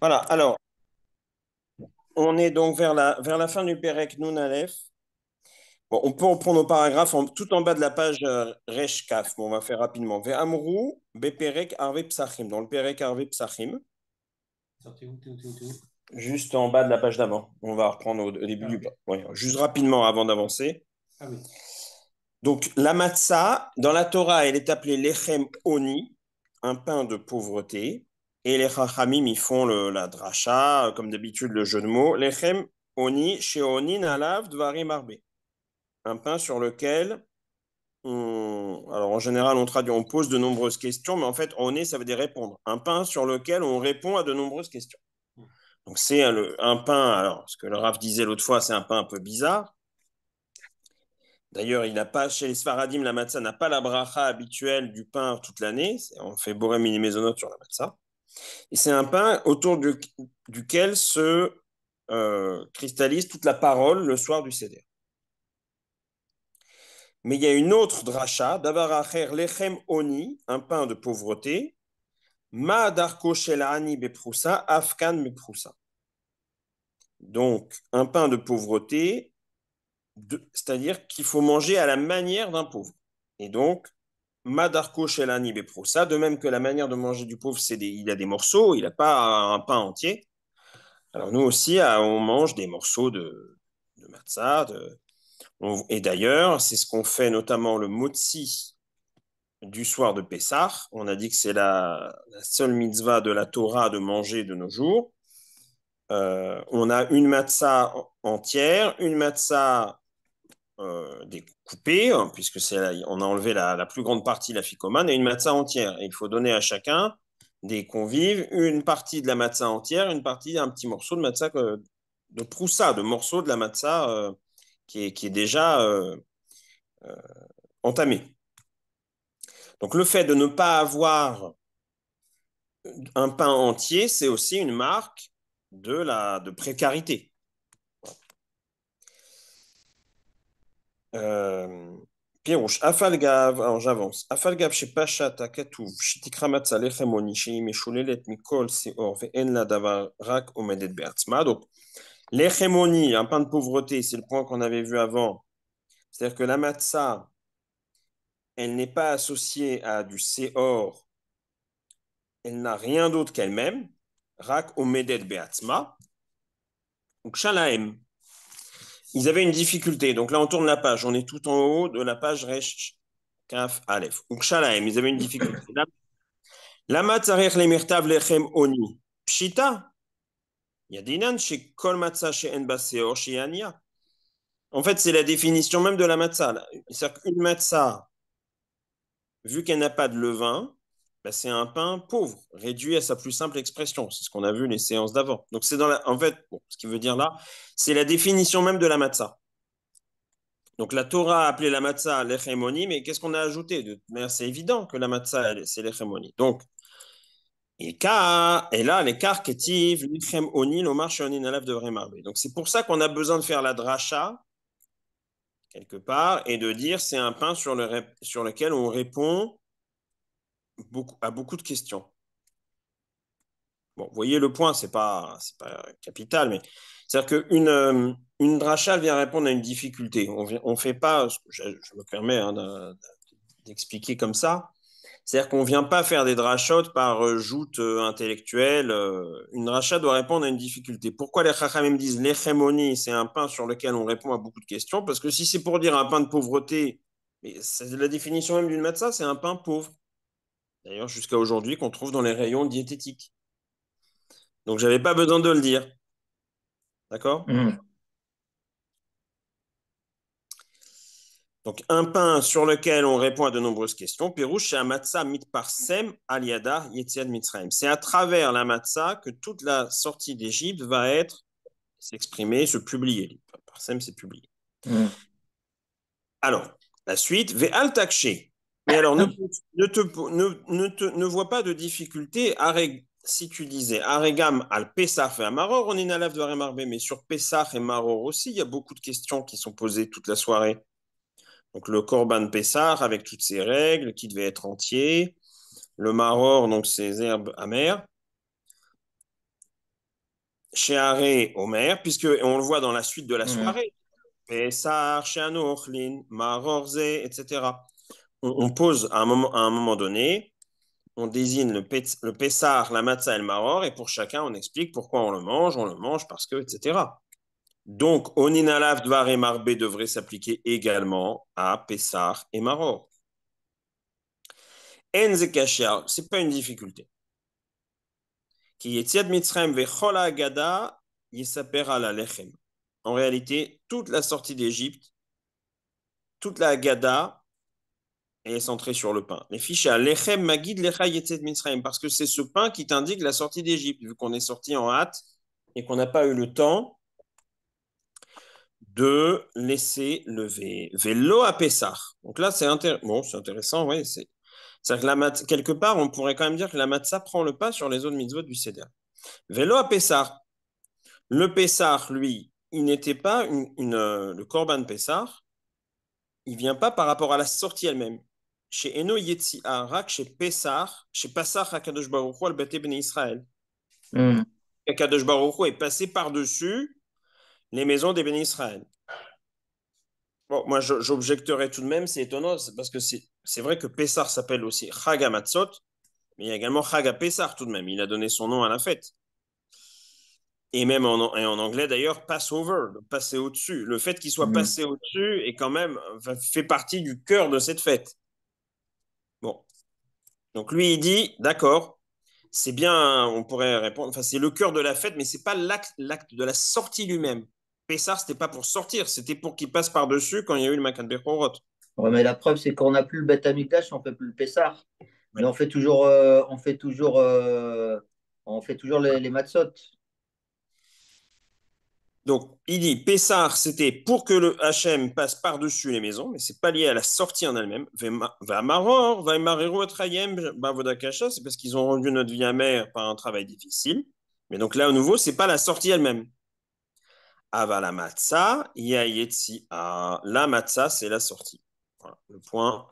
Voilà, alors, on est donc vers la fin du Pérec Nun Aleph. Bon, on peut reprendre nos paragraphes tout en bas de la page Resh Kaf. Bon, on va faire rapidement. Ve'amru beperek arve psachim. Dans le Pérec arve psachim, Sortez où, t'es où, t'es où, t'es où? juste en bas de la page d'avant. On va reprendre au début Ah, du... ok. Ouais, juste rapidement avant d'avancer. Ah oui. Donc, la matzah, dans la Torah, elle est appelée lechem oni, un pain de pauvreté. Et les chachamim, ils font la dracha, comme d'habitude, le jeu de mots. Lechem oni, chez oni nalav dvarim arbe. Un pain sur lequel alors en général, on traduit, on pose de nombreuses questions, mais en fait, oni, ça veut dire répondre. Un pain sur lequel on répond à de nombreuses questions. Donc, c'est un pain, alors, ce que le Rav disait l'autre fois, c'est un pain un peu bizarre. D'ailleurs, il n'a pas, chez les Sfaradim, la matzah n'a pas la bracha habituelle du pain toute l'année. On fait boré mini mésonote sur la matzah. Et c'est un pain duquel se cristallise toute la parole le soir du Seder. Mais il y a une autre dracha, davar acher lechem oni, un pain de pauvreté, ma darko shel ani beproussa, afkan beproussa. Donc, un pain de pauvreté, c'est-à-dire qu'il faut manger à la manière d'un pauvre. Et donc, Madarko Shelani Beproussa, de même que la manière de manger du pauvre, il a des morceaux, il n'a pas un pain entier. Alors nous aussi, on mange des morceaux de matzah. Et d'ailleurs, c'est ce qu'on fait notamment le motzi du soir de Pessah. On a dit que c'est la seule mitzvah de la Torah de manger de nos jours. On a une matzah entière, une matzah découpée, hein, puisque on a enlevé la plus grande partie, la ficomane, et une matzah entière. Et il faut donner à chacun des convives une partie de la matzah entière, une partie, un petit morceau de matzah, de proussa, de morceau de la matzah qui est déjà entamé. Donc le fait de ne pas avoir un pain entier, c'est aussi une marque de précarité. פירוש, אף על גב, alors j'avance, אף על גב שפשט הכתוב, שתקרא מצה לחם עוני שהיא משוללת מכל שאור ואין לה דבר רק עומדת בעצמה. Donc, לחם עוני, un pain de pauvreté, c'est le point qu'on avait vu avant. C'est-à-dire que la matzah, elle n'est pas associée à du séor, elle n'a rien d'autre qu'elle-même, rak omedet be'atzma, ou kshala'em. Ils avaient une difficulté. Donc là, on tourne la page. On est tout en haut de la page Resh Kaf Aleph. Ou kshala'em. Ils avaient une difficulté. Lama tzarech lemirtav lechem oni. Pshita. Yadinan chez kol matzah chez en baseor chez ania. En fait, c'est la définition même de la matzah. C'est-à-dire qu'une matzah, vu qu'elle n'a pas de levain, bah, c'est un pain pauvre, réduit à sa plus simple expression. C'est ce qu'on a vu les séances d'avant. Donc, c'est en fait, bon, ce qui veut dire là, c'est la définition même de la matzah. Donc, la Torah a appelé la matzah l'echemoni, mais qu'est-ce qu'on a ajouté? C'est évident que la matzah, c'est l'echemoni. Donc, et là, les ketiv, l'ichem oni, l'omar shoni nalav devrait marber. Donc, c'est pour ça qu'on a besoin de faire la dracha, quelque part, et de dire c'est un pain sur lequel on répond à beaucoup de questions. Bon, vous voyez le point, c'est pas capital, mais c'est-à-dire qu'une dracha vient répondre à une difficulté. On fait pas, je me permets hein, d'expliquer comme ça. C'est-à-dire qu'on ne vient pas faire des drachot par joute intellectuelle. Une dracha doit répondre à une difficulté. Pourquoi les chachamim disent l'echemoni, c'est un pain sur lequel on répond à beaucoup de questions? Parce que si c'est pour dire un pain de pauvreté, mais c'est la définition même d'une matzah, c'est un pain pauvre. D'ailleurs, jusqu'à aujourd'hui, qu'on trouve dans les rayons diététiques. Donc, j'avais pas besoin de le dire. D'accord? Mhm. Donc, un pain sur lequel on répond à de nombreuses questions. Pirouche, c'est un matzah mit parsem aliada yetziad mitzrayim. C'est à travers la matzah que toute la sortie d'Égypte va s'exprimer, se publier. Parsem, c'est publié. Mhm. Alors, la suite, ve'al takshe. Mais alors, ne vois pas de difficulté si tu disais Aregam al Pesach et Maror, on est nalav de Remarbe, mais sur Pesach et Maror aussi, il y a beaucoup de questions qui sont posées toute la soirée. Donc le Korban Pessah avec toutes ses règles qui devaient être entier, le Maror, donc ses herbes amères. Sheare Omer, puisque on le voit dans la suite de la Mhm. soirée. Pesar, Sheanu Ochlin, Marorze, etc. On pose à un moment donné, on désigne le Pessar, la Matzah et le Maror, et pour chacun, on explique pourquoi on le mange parce que, etc. Donc, Oninalav Dvar et Marbe devrait s'appliquer également à Pessar et Maror. Enze Kashia, c'est pas une difficulté. Qui Yetziat Mitzrayim vechol Agada yisaper ala lechem. En réalité, toute la sortie d'Égypte, toute la Agada est centrée sur le pain. Les fiches à lechem magid lecha Yetziat Mitzrayim, parce que c'est ce pain qui t'indique la sortie d'Égypte, vu qu'on est sorti en hâte et qu'on n'a pas eu le temps de laisser lever. Vélo à Pessah. Donc là, c'est intéressant, ouais, c'est-à-dire que quelque part, on pourrait quand même dire que la matzah prend le pas sur les autres mitzvot du Seder. Vélo à Pessah. Le Pessah, lui, il n'était pas le Korban Pessah, il vient pas par rapport à la sortie elle-même. Chez Eno Yetziah, Rak, chez Pessah, chez Passach HaKadosh Baruch Hu, al-Bate Bnei Israël. Mhm. HaKadosh Baruch Hu est passé par-dessus les maisons des Bnei Israël. Bon, moi, j'objecterais tout de même, c'est étonnant, parce que c'est vrai que Pessah s'appelle aussi Chag HaMatzot, mais il y a également Chag HaPessah tout de même. Il a donné son nom à la fête. Et même en anglais d'ailleurs, Passover, passer au-dessus. Le fait qu'il soit Mhm. passé au-dessus est quand même fait partie du cœur de cette fête. Bon, donc lui il dit, d'accord, c'est bien, on pourrait répondre, enfin c'est le cœur de la fête, mais c'est pas l'acte de la sortie lui-même. Pessah, c'était pas pour sortir, c'était pour qu'il passe par-dessus quand il y a eu le Makan Bechorot. Ouais, mais la preuve, c'est qu'on n'a plus le Beth Amikdash, on fait plus le Pessar. Mais Ouais. on fait toujours les matzot. Donc, il dit, Pessah, c'était pour que le Hachem passe par-dessus les maisons, mais c'est pas lié à la sortie en elle-même. Va maror, va marero etrayem, bavodakasha, c'est parce qu'ils ont rendu notre vie amère par un travail difficile. Mais donc là, au nouveau, c'est pas la sortie elle-même. Ava la matzah, ya yetsi a. La matzah, c'est la sortie. Voilà, le point.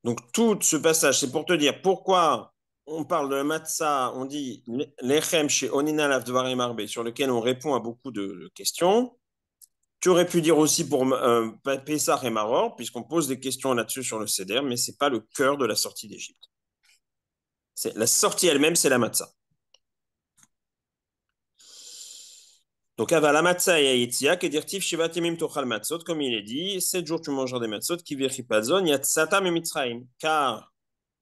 Donc, tout ce passage, c'est pour te dire pourquoi on parle de la matzah, on dit lechem chez Onina Lavdvarim Arbe, sur lequel on répond à beaucoup de questions. Tu aurais pu dire aussi pour Pessah et Maror, puisqu'on pose des questions là-dessus sur le Seder, mais ce n'est pas le cœur de la sortie d'Égypte. La sortie elle-même, c'est la matzah. Donc, avant la matzah et Yitzia, que dire-t-il Shivatimim tochal matzot, comme il est dit, 7 jours tu mangeras des matzot, qui vérifipazon, yatsatam et mitzraim, car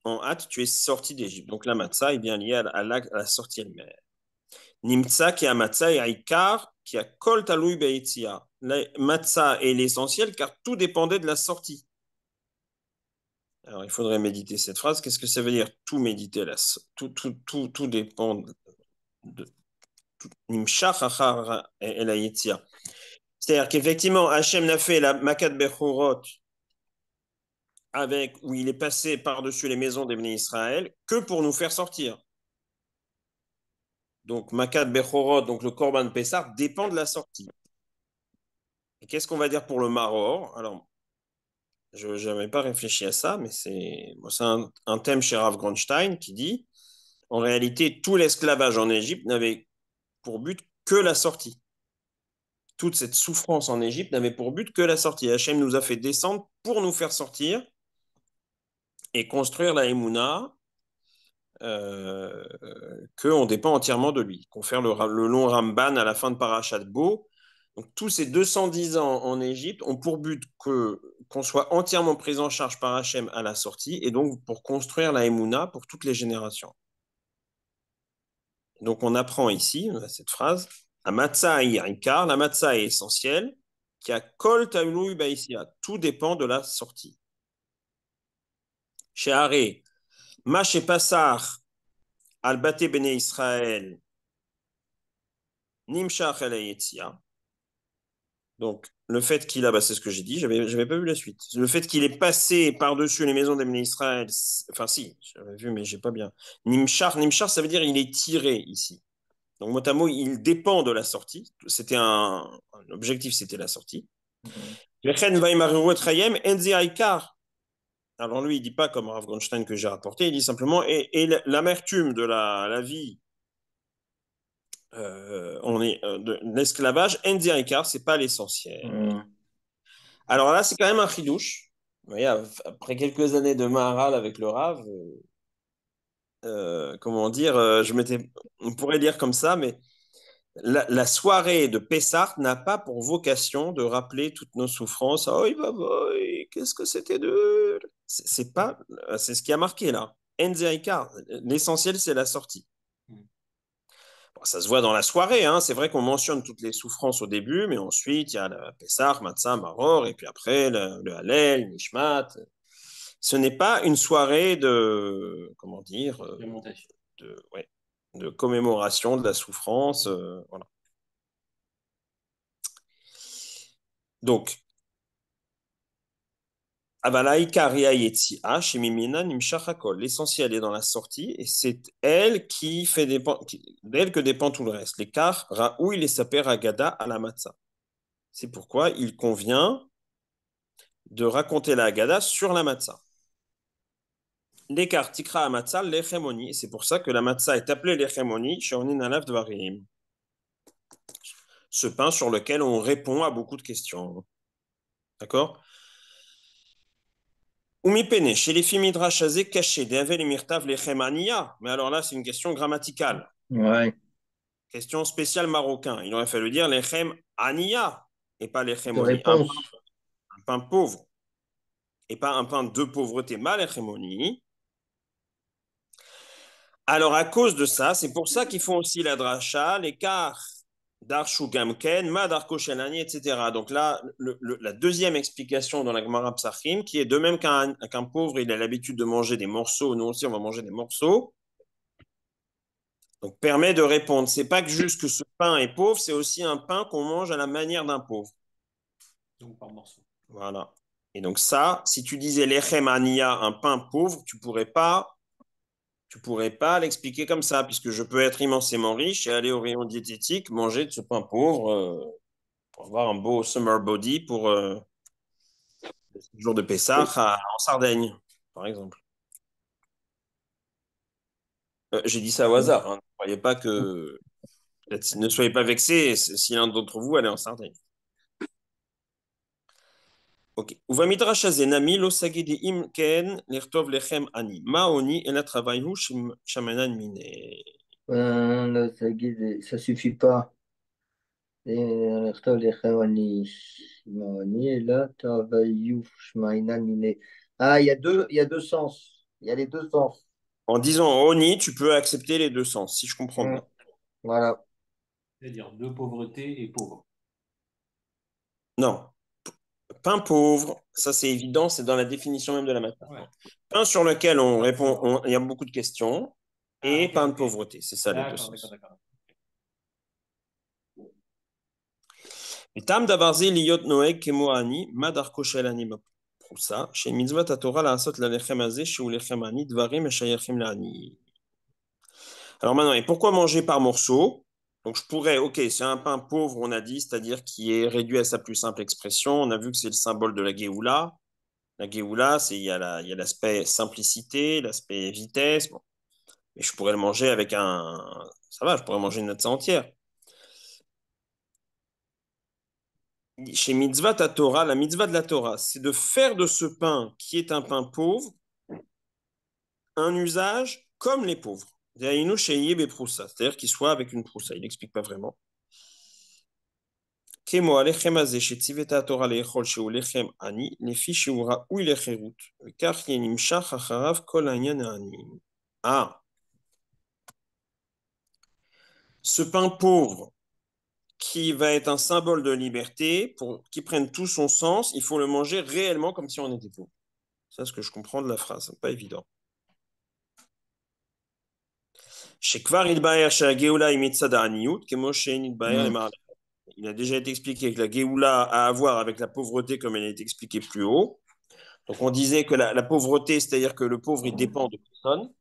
en hâte, tu es sorti d'Égypte. Donc, la matzah est bien liée à la sortie elle-même. Nimtsa qui a matzah et Aikar qui a kol talui be'itzia. La matzah est l'essentiel car tout dépendait de la sortie. Alors, il faudrait méditer cette phrase. Qu'est-ce que ça veut dire tout méditer là, tout dépend de Nimshach achar el hayetzia. C'est-à-dire qu'effectivement, Hachem n'a fait la Makat Bechorot avec où il est passé par-dessus les maisons des Bnei Israël que pour nous faire sortir. Donc, Makat Bechorot, donc le Korban Pessah, dépend de la sortie. Et qu'est-ce qu'on va dire pour le Maror? Alors, je n'avais pas réfléchi à ça, mais c'est un thème chez Rav Grunstein qui dit en réalité, tout l'esclavage en Égypte n'avait pour but que la sortie. Toute cette souffrance en Égypte n'avait pour but que la sortie. Hachem nous a fait descendre pour nous faire sortir et construire la Emouna, qu'on dépend entièrement de lui. Qu'on fait le long Ramban à la fin de Parashat Bo. Donc, tous ces 210 ans en Égypte ont pour but qu'on soit entièrement pris en charge par Hachem à la sortie et donc pour construire la Emouna pour toutes les générations. Donc, on apprend ici, on a cette phrase, la matzah est essentielle, qui a kol ta'ulu baïsia. Tout dépend de la sortie. Chez Haré, ma chez Passar, al bate bene Israël, nimshach el yetzia. Donc, le fait qu'il a, c'est ce que j'ai dit, j'avais pas vu la suite. Le fait qu'il est passé par-dessus les maisons d'Ebné Israël, enfin si, j'avais vu, mais j'ai pas bien. Nimshach, ça veut dire il est tiré ici. Donc, mot à mot, il dépend de la sortie. C'était un objectif, c'était la sortie. Alors lui, il dit pas comme Rav Goldstein que j'ai rapporté, il dit simplement et l'amertume de la vie de l'esclavage, Endiaïkar, c'est pas l'essentiel. Hum. Alors là, c'est quand même un chidouche. Vous voyez, après quelques années de Maharal avec le Rav, comment dire, on pourrait dire comme ça, mais la soirée de Pessah n'a pas pour vocation de rappeler toutes nos souffrances. Oh, qu'est-ce que c'était de... C'est pas, c'est ce qui a marqué là. Enzeikar, l'essentiel, c'est la sortie. Bon, ça se voit dans la soirée, hein. C'est vrai qu'on mentionne toutes les souffrances au début, mais ensuite, il y a le Pessah, Matzah, Maror, et puis après, le Hallel, le Nishmat. Ce n'est pas une soirée de, comment dire, ouais, de commémoration de la souffrance. Voilà. Donc, l'essentiel est dans la sortie et c'est elle qui fait d'elle que dépend tout le reste. L'écart, Raoui les saper agada à la matzah. C'est pourquoi il convient de raconter la agada sur la matzah. L'écart tikra à matzah l'echemoni. C'est pour ça que la matzah est appelée l'echemoni chez Onin Alav Dvarim. Ce pain sur lequel on répond à beaucoup de questions. D'accord? Umipene, chez les filles midrash caché, d'Avel et Mirtav lechem aniya. Mais alors là, c'est une question grammaticale. Ouais. Question spéciale marocain. Il aurait fallu dire lechem aniya et pas lechem De oni. réponse. Un pain pauvre et pas un pain de pauvreté, mal lechem oni. Alors à cause de ça, c'est pour ça qu'ils font aussi la dracha, l'écart d'Arshu Gamken, Madarko Shelani, etc. Donc là, la deuxième explication dans la Gemara Psachim, qui est de même qu'un pauvre, il a l'habitude de manger des morceaux, nous aussi on va manger des morceaux, donc permet de répondre. C'est pas que juste que ce pain est pauvre, c'est aussi un pain qu'on mange à la manière d'un pauvre. Donc par morceau. Voilà. Et donc ça, si tu disais lechem aniya, un pain pauvre, tu pourrais pas l'expliquer comme ça, puisque je peux être immensément riche et aller au rayon diététique, manger de ce pain pauvre pour avoir un beau summer body pour le jour de Pessah en Sardaigne, par exemple. J'ai dit ça au hasard. Hein. Ne croyez pas que... Ne soyez pas vexés si l'un d'entre vous allait en Sardaigne. Ok. Uva midrash nami lo sagidi im ken lirtov lechem ani. Maoni et la travaihu shamanan mine. Ça suffit pas. Ah, il y a deux sens. Il y a les deux sens. En disant oni, tu peux accepter les deux sens, si je comprends bien. Voilà. C'est-à-dire de pauvreté et pauvre. Non. Pain pauvre, ça c'est évident, c'est dans la définition même de la matière. Ouais. Pain sur lequel on répond, il y a beaucoup de questions, et ok, pain de pauvreté, c'est ça les deux D'accord, sens. d'accord. Et tam davarzi liyot noeg kemoani madarko shelani prousa chez mitzvot haTorah la asot la lechem azeh chez lechem ani dvarim eshayachim lani. Alors maintenant, et pourquoi manger par morceaux? Donc je pourrais, ok, c'est un pain pauvre, on a dit, c'est-à-dire qui est réduit à sa plus simple expression. On a vu que c'est le symbole de la Géoula. La Géoula, il y a l'aspect simplicité, l'aspect vitesse. Bon. Mais je pourrais le manger avec ça va, je pourrais manger une matzah entière. Chez mitzvah ta Torah, la mitzvah de la Torah, c'est de faire de ce pain qui est un pain pauvre un usage comme les pauvres. C'est-à-dire qu'il soit avec une proussa. Il n'explique pas vraiment. כמו הלחם הזה שציוותה התורה לאכול שהוא לחם עני, לפי שהוא ראוי לחירות, וכך יהיה נמשך אחריו כל העניין העני. Ah, ce pain pauvre qui va être un symbole de liberté, pour qu'il prenne tout son sens, il faut le manger réellement comme si on était pauvre. C'est ce que je comprends de la phrase, c'est pas évident. Il a déjà été expliqué que la Géoula a à voir avec la pauvreté comme elle a été expliquée plus haut. Donc on disait que la pauvreté, c'est-à-dire que le pauvre, il dépend de personne.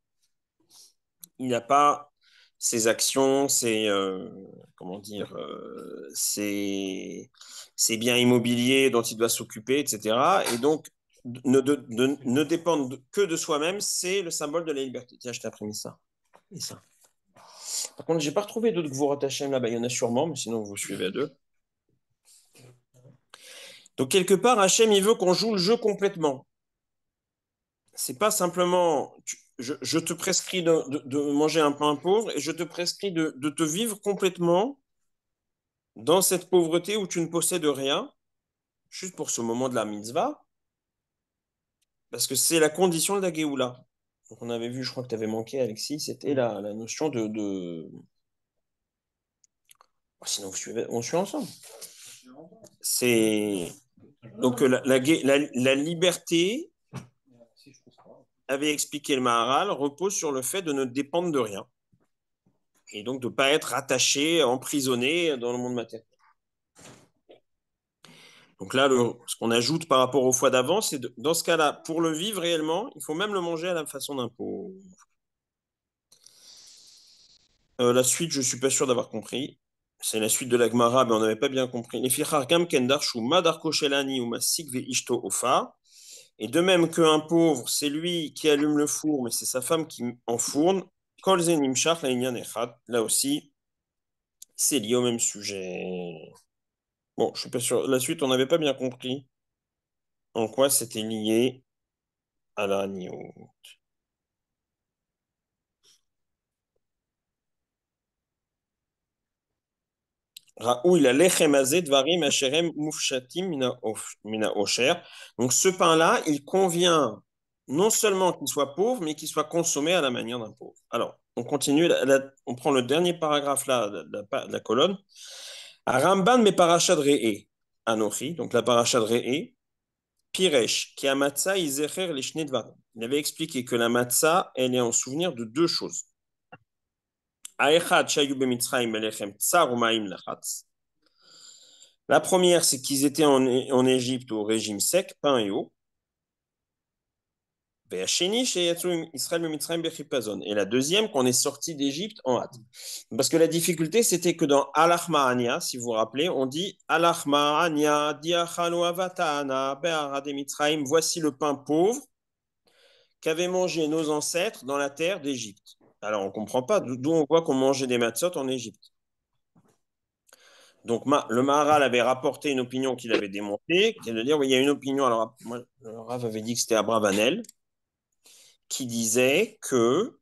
Il n'a pas ses actions, comment dire, ses biens immobiliers dont il doit s'occuper, etc. Et donc, ne dépendre que de soi-même, c'est le symbole de la liberté. Tiens, je t'ai imprimé ça. Et ça. Par contre, j'ai pas retrouvé d'autres Gvurat Hashem là-bas. Il y en a sûrement, mais sinon vous suivez à deux. Donc quelque part, Hachem, il veut qu'on joue le jeu complètement. C'est pas simplement, je te prescris de manger un pain pauvre et je te prescris de te vivre complètement dans cette pauvreté où tu ne possèdes rien, juste pour ce moment de la mitzvah, parce que c'est la condition de la Géoula. Donc on avait vu, je crois que tu avais manqué, Alexis, c'était la notion de... Oh, sinon, vous suivez, on suit ensemble. C'est... Donc la liberté, avait expliqué le Maharal, repose sur le fait de ne dépendre de rien. Et donc de ne pas être attaché, emprisonné dans le monde matériel. Donc là, ce qu'on ajoute par rapport aux fois d'avant, c'est dans ce cas-là, pour le vivre réellement, il faut même le manger à la façon d'un pauvre. La suite, je ne suis pas sûr d'avoir compris. C'est la suite de la Gemara, mais on n'avait pas bien compris. Et de même qu'un pauvre, c'est lui qui allume le four, mais c'est sa femme qui enfourne. Là aussi, c'est lié au même sujet. Bon, je suis pas sûr. La suite, on n'avait pas bien compris en quoi c'était lié à l'agneau. Raoul la lechem hazeh dvarim asherem mufshatim mina osher. Donc ce pain-là, il convient non seulement qu'il soit pauvre, mais qu'il soit consommé à la manière d'un pauvre. Alors, on continue, on prend le dernier paragraphe là, de la colonne. Ramban me parashad re'e, anochi, donc la parashad re'e, Piresh, qui a matzah izecher les dvarim. Il avait expliqué que la matzah, elle est en souvenir de deux choses. Aechad shayu bemitzrayim elechem tsar u'maim lachatz. La première, c'est qu'ils étaient en Égypte au régime sec, pain et eau. Et la deuxième, qu'on est sorti d'Égypte en hâte. Parce que la difficulté, c'était que dans Alachma'ania, si vous vous rappelez, on dit Alachma'ania, diachanu avatana, be'ara de Mitzrayim, voici le pain pauvre qu'avaient mangé nos ancêtres dans la terre d'Égypte. Alors, on ne comprend pas d'où on voit qu'on mangeait des matzot en Égypte. Donc, le Maharal avait rapporté une opinion qu'il avait démontée, qui est de dire, oui, il y a une opinion, alors, moi, le Rav avait dit que c'était Abravanel, qui disait que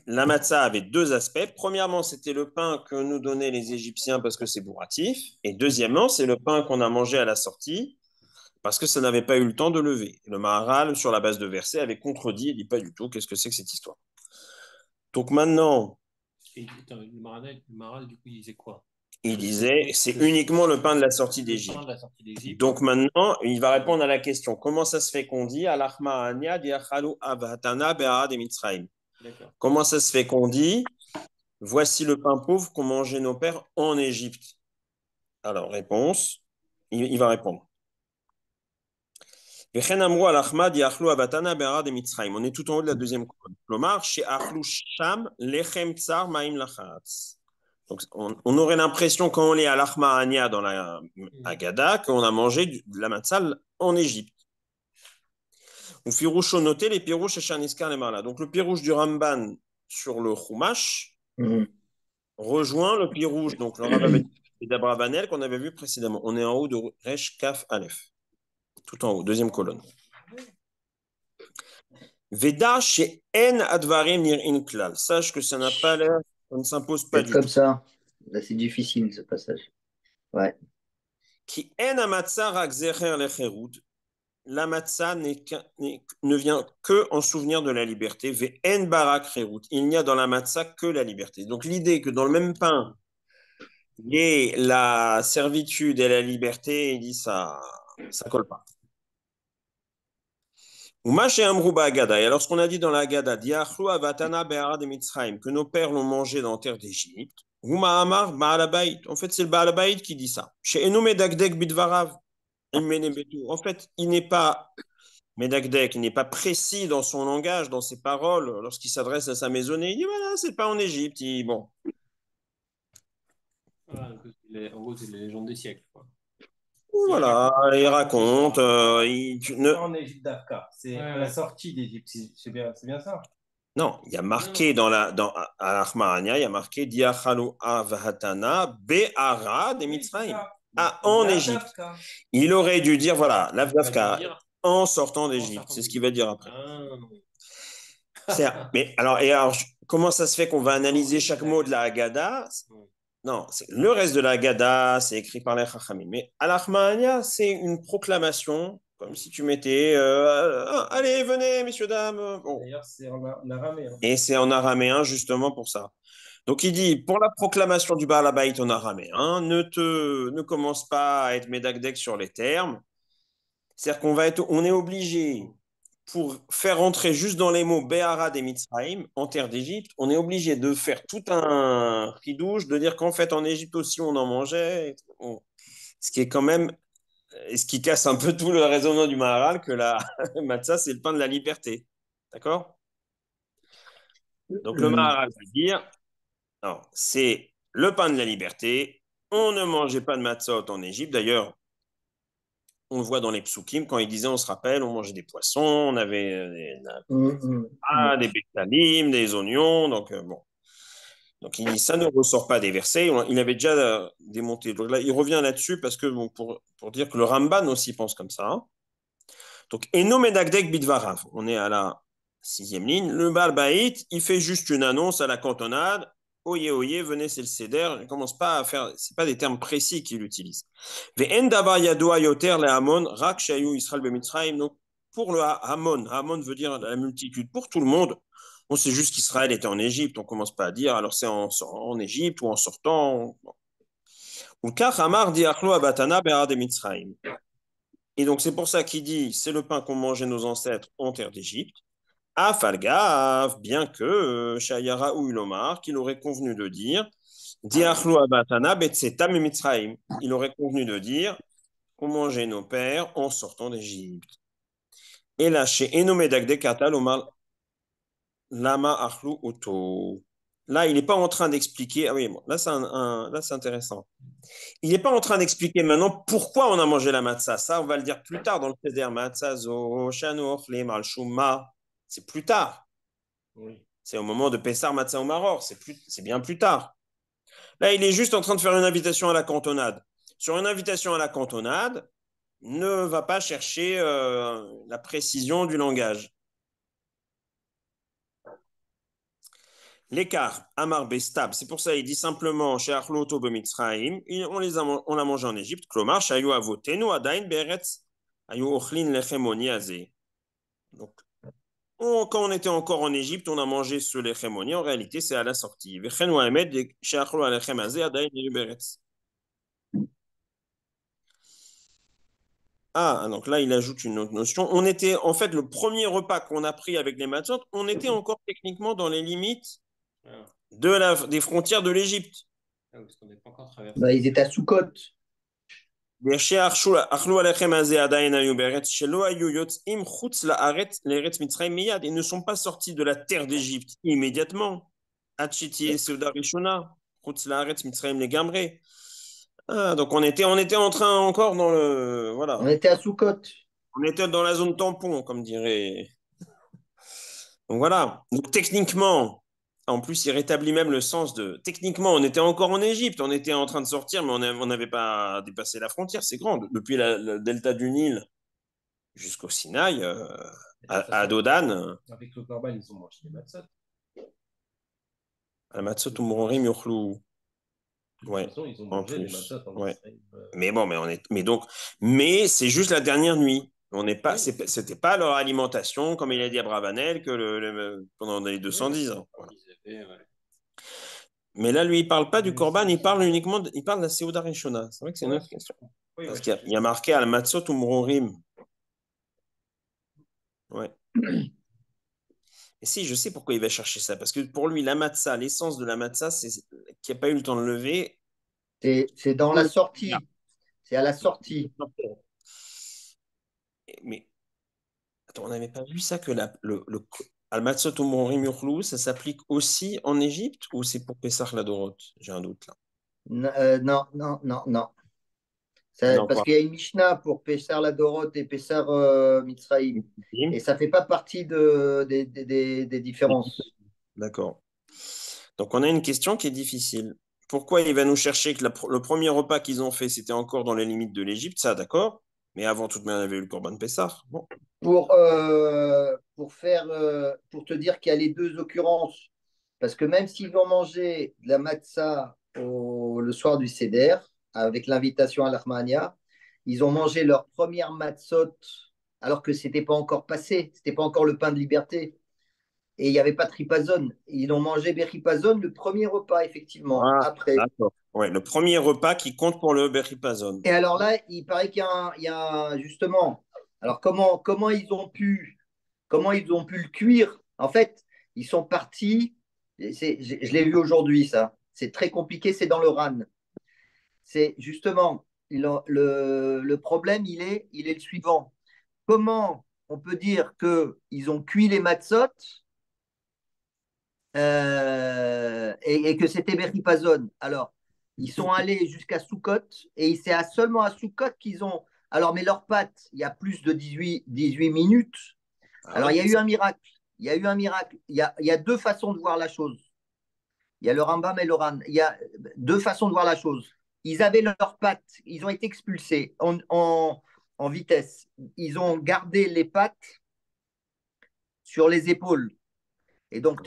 la matzah avait deux aspects. Premièrement, c'était le pain que nous donnaient les Égyptiens parce que c'est bourratif. Et deuxièmement, c'est le pain qu'on a mangé à la sortie parce que ça n'avait pas eu le temps de lever. Le Maharal, sur la base de versets, avait contredit et dit pas du tout. Qu'est-ce que c'est que cette histoire? Donc maintenant, Et le Maharal, du coup, il disait quoi? il disait c'est uniquement le pain de la sortie d'Égypte. Donc maintenant, il va répondre à la question comment ça se fait qu'on dit Alachma Anya diachalu avatana be'ara de Mitzrayim? Comment ça se fait qu'on dit voici le pain pauvre qu'ont mangé nos pères en Égypte? Alors, réponse, il va répondre. On est tout en haut de la deuxième colonne. Donc, on aurait l'impression, quand on lit à l'Achma Anya dans la Haggadah, qu'on a mangé de la matzah en Égypte. Ou firouche noté les pirouches et Shaniskar les Marla. Donc, le pirouche du Ramban sur le Chumash rejoint le pirouche, donc le Rav d'Abravanel qu'on avait vu précédemment. On est en haut de Resh Kaf Aleph. Tout en haut, deuxième colonne. Veda chez En Advarim Nir Inklal. Sache que ça n'a pas l'air, ça ne s'impose pas du comme tout. ça. Là, c'est difficile ce passage. Ouais. Qui En Amatzah Rakzecher Lecherut. La matzah ne vient que en souvenir de la liberté. Ve'en barak cherut. Il n'y a dans la matzah que la liberté. Donc l'idée que dans le même pain, il y ait la servitude et la liberté, il dit ça colle pas. Et alors ce qu'on a dit dans la Haggadah, que nos pères l'ont mangé dans la terre d'Égypte, en fait c'est le Baal Habayit qui dit ça. En fait, il n'est pas Medakdek, il n'est pas précis dans son langage, dans ses paroles, lorsqu'il s'adresse à sa maisonnée, il dit voilà, c'est pas en Égypte, bon. Voilà, en gros, c'est les légendes des siècles, quoi. Voilà, il raconte. Pas en Égypte d'Afka, c'est à la sortie d'Égypte, c'est bien ça. Non, il y a marqué à l'Achmarania, il y a marqué Diachalu Avahatana Be'ara de Mitzrayim. Ah, en Égypte. Il aurait dû dire, voilà, l'Avdavka, en sortant d'Égypte. C'est ce qu'il va dire après. Mais alors, comment ça se fait qu'on va analyser chaque mot de la Haggadah? Non, le reste de la Haggadah, c'est écrit par les Chachamim. Mais à l'Achmania, c'est une proclamation, comme si tu mettais allez, venez, messieurs, dames. Bon. D'ailleurs, c'est en araméen. Et c'est en araméen, justement, pour ça. Donc, il dit, pour la proclamation du Baal Habayit en araméen, ne commence pas à être médagdec sur les termes. C'est-à-dire on est obligé, pour faire rentrer juste dans les mots Béhara des Mitzrayim, en terre d'Égypte, on est obligé de faire tout un ridouche, de dire qu'en fait, en Égypte aussi, on en mangeait. Ce qui est quand même, ce qui casse un peu tout le raisonnement du Maharal, que la matzah, c'est le pain de la liberté. D'accord? Donc, le Maharal veut dire, non, c'est le pain de la liberté. On ne mangeait pas de matzot en Égypte. D'ailleurs, on le voit dans les psukim, quand il disait, on se rappelle, on mangeait des poissons, on avait des bétalim, des oignons, donc bon. Donc il dit, ça ne ressort pas des versets, il avait déjà démonté. Donc là, il revient là-dessus parce que, bon, pour dire que le Ramban aussi pense comme ça. Hein. Donc, Eno Medagdek Bidvarav, on est à la 6e ligne. Le Baal Baït, il fait juste une annonce à la cantonade. Oye, oye, venez, c'est le Seder. Il ne commence pas à faire, c'est pas des termes précis qu'il utilise. Ve'en davar yadoa yoter le Hamon, rak shayu Israël bemitzrayim. Donc, pour le Hamon, Hamon veut dire la multitude. Pour tout le monde, on sait juste qu'Israël était en Égypte. On ne commence pas à dire, alors c'est en Égypte ou en sortant. Ou kach amar di achlo abatana be'ar de Mitzrayim. Et donc, c'est pour ça qu'il dit, c'est le pain qu'ont mangé nos ancêtres en terre d'Égypte. Afalgav, bien que Shayara ou Ulomar, qu'il aurait convenu de dire, Diachlo abatana betsetam mitzraim. Il aurait convenu de dire qu'on mangeait nos pères en sortant d'Égypte. Et là, chez Enomedagdekata, l'Omar Lama Achlu Oto. Là, il n'est pas en train d'expliquer. Ah oui, bon, là, c'est intéressant. Il n'est pas en train d'expliquer maintenant pourquoi on a mangé la matzah. Ça, on va le dire plus tard dans le Seder. Matzah zo shanoch le malshuma. C'est plus tard. Oui. C'est au moment de Pessar Matzah au Maror. C'est bien plus tard. Là, il est juste en train de faire une invitation à la cantonade. Sur une invitation à la cantonade, ne va pas chercher la précision du langage. L'écart, Amar Bestab, c'est pour ça il dit simplement chez Achloto Bemitzraim, on l'a mangé en Égypte, Klomar, Shayu Avotenu, Adain Beretz, Ayu Ochlin Lechem Oniazé. Donc, quand on était encore en Égypte, on a mangé ce Lechem Oni, en réalité c'est à la sortie. Vechen Waemed, chez Achlo Lechem Azé, Adain Beretz. Ah, donc là, il ajoute une autre notion. On était, en fait, le premier repas qu'on a pris avec les matzot, on était encore techniquement dans les limites des frontières de l'Égypte. Ah, parce qu'on n'est pas encore traversé. Bah, ils étaient à Soukot. Ils ne sont pas sortis de la terre d'Égypte immédiatement. Ah, donc on était en train encore dans le voilà. On était à Soukot. On était dans la zone tampon, comme dirait. Donc voilà. Donc techniquement, en plus, il rétablit même le sens de. Techniquement, on était encore en Égypte, on était en train de sortir, mais on n'avait pas dépassé la frontière. C'est grand. Depuis le delta du Nil jusqu'au Sinaï, à Dodan. Avec le Corban, ils ont mangé des matzot. À Matzot ou Mororim Yochlu. Ouais. De toute façon, ils ont En mangé des plus. matzot en Ouais. Israël. Mais bon, mais c'est juste la dernière nuit. On n'est pas, c'était pas leur alimentation, comme il a dit à Bravanel, que pendant les 210 ans. Voilà. Mais là, lui, il parle pas du Corban, il parle de la Seuda Rishona. C'est vrai que c'est une autre question. Oui, parce qu'il y a marqué al matzot ou mrorim. Ouais. Et si, je sais pourquoi il va chercher ça. Parce que pour lui, la matzah, l'essence de la matzah, c'est qu'il n'y a pas eu le temps de lever. C'est dans la sortie. C'est à la sortie. Mais attends, on n'avait pas vu ça que le Al-Matzot ou Morim Yurlou, ça s'applique aussi en Égypte ou c'est pour Pessah la Doroth? J'ai un doute là. Non, non, non, non. Non, Parce quoi. qu'il y a une Mishnah pour Pessar la Doroth et Pessar Mitzrayim. Et ça ne fait pas partie des différences. D'accord. Donc, on a une question qui est difficile. Pourquoi il va nous chercher que le premier repas qu'ils ont fait, c'était encore dans les limites de l'Égypte, ça, d'accord. Mais avant, tout de même, il y avait eu le Corban Pessah. Bon. Pour te dire qu'il y a les deux occurrences. Parce que même s'ils ont mangé de la matzah le soir du Seder, avec l'invitation à l'Armania, ils ont mangé leur première matzot alors que c'était pas encore passé, c'était pas encore le pain de liberté. Et il n'y avait pas de ripazone. Ils ont mangé beripazone le premier repas, effectivement, Ah, après. d'accord. Ouais, le premier repas qui compte pour le Beripazon. Et alors là, il paraît justement, alors comment ils ont pu le cuire? En fait, ils sont partis, je l'ai vu aujourd'hui, ça. C'est très compliqué, c'est dans le RAN. C'est justement, le problème, il est le suivant. Comment on peut dire qu'ils ont cuit les matzot et que c'était Beripazone. Alors, ils sont allés jusqu'à Soukot et c'est seulement à Soukot qu'ils ont. Alors, mais leurs pâtes, il y a plus de 18 minutes. Ah Alors, il oui, y a eu un miracle. Il y a eu un miracle. Il y a deux façons de voir la chose. Il y a le Rambam et le Ran. Il y a deux façons de voir la chose. Ils avaient leurs pattes, ils ont été expulsés en vitesse. Ils ont gardé les pattes sur les épaules. Et donc, ouais.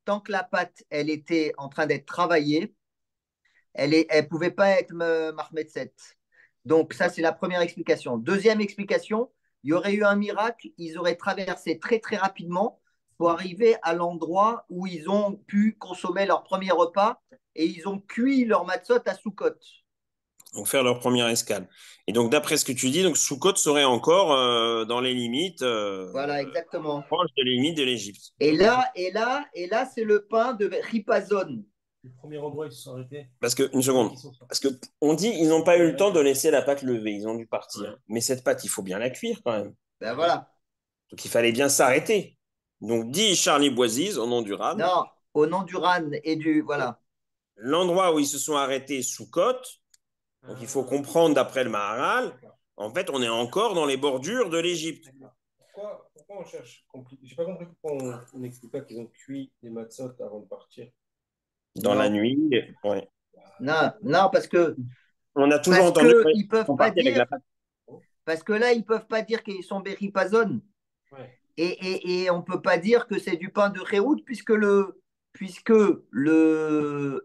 tant que la pâte, elle était en train d'être travaillée, elle pouvait pas être Mahmed 7. Donc, ça, c'est la première explication. Deuxième explication, il y aurait eu un miracle, ils auraient traversé très, très rapidement pour arriver à l'endroit où ils ont pu consommer leur premier repas et ils ont cuit leur matzot à Soukot. Donc, faire leur première escale. Et donc, d'après ce que tu dis, donc Soukot serait encore dans les limites, Voilà, exactement. proches des limites de l'Égypte. Et là, c'est le pain de Ripazone. Le premier endroit, ils se sont arrêtés. Parce que, une seconde, Ils sont sortis. parce que on dit ils n'ont pas eu le temps de laisser la pâte lever, ils ont dû partir. Mais cette pâte, il faut bien la cuire quand même. Ben voilà. Donc, il fallait bien s'arrêter. Donc, dit Charlie Boisise, au nom du RAN, Non, au nom du RAN et du. Voilà. l'endroit où ils se sont arrêtés sous côte, donc il faut comprendre d'après le Maharal, en fait, on est encore dans les bordures de l'Égypte. Pourquoi on cherche J'ai pas compris pourquoi on n'explique pas qu'ils ont cuit les matzot avant de partir. Dans la Non, nuit, ouais. non, non, On a toujours parce entendu que ils qu'ils peuvent sont pas partis avec dire, la pâte. parce que là, ils peuvent pas dire qu'ils sont Beripazone. Ouais. Et on peut pas dire que c'est du pain de Réoud puisque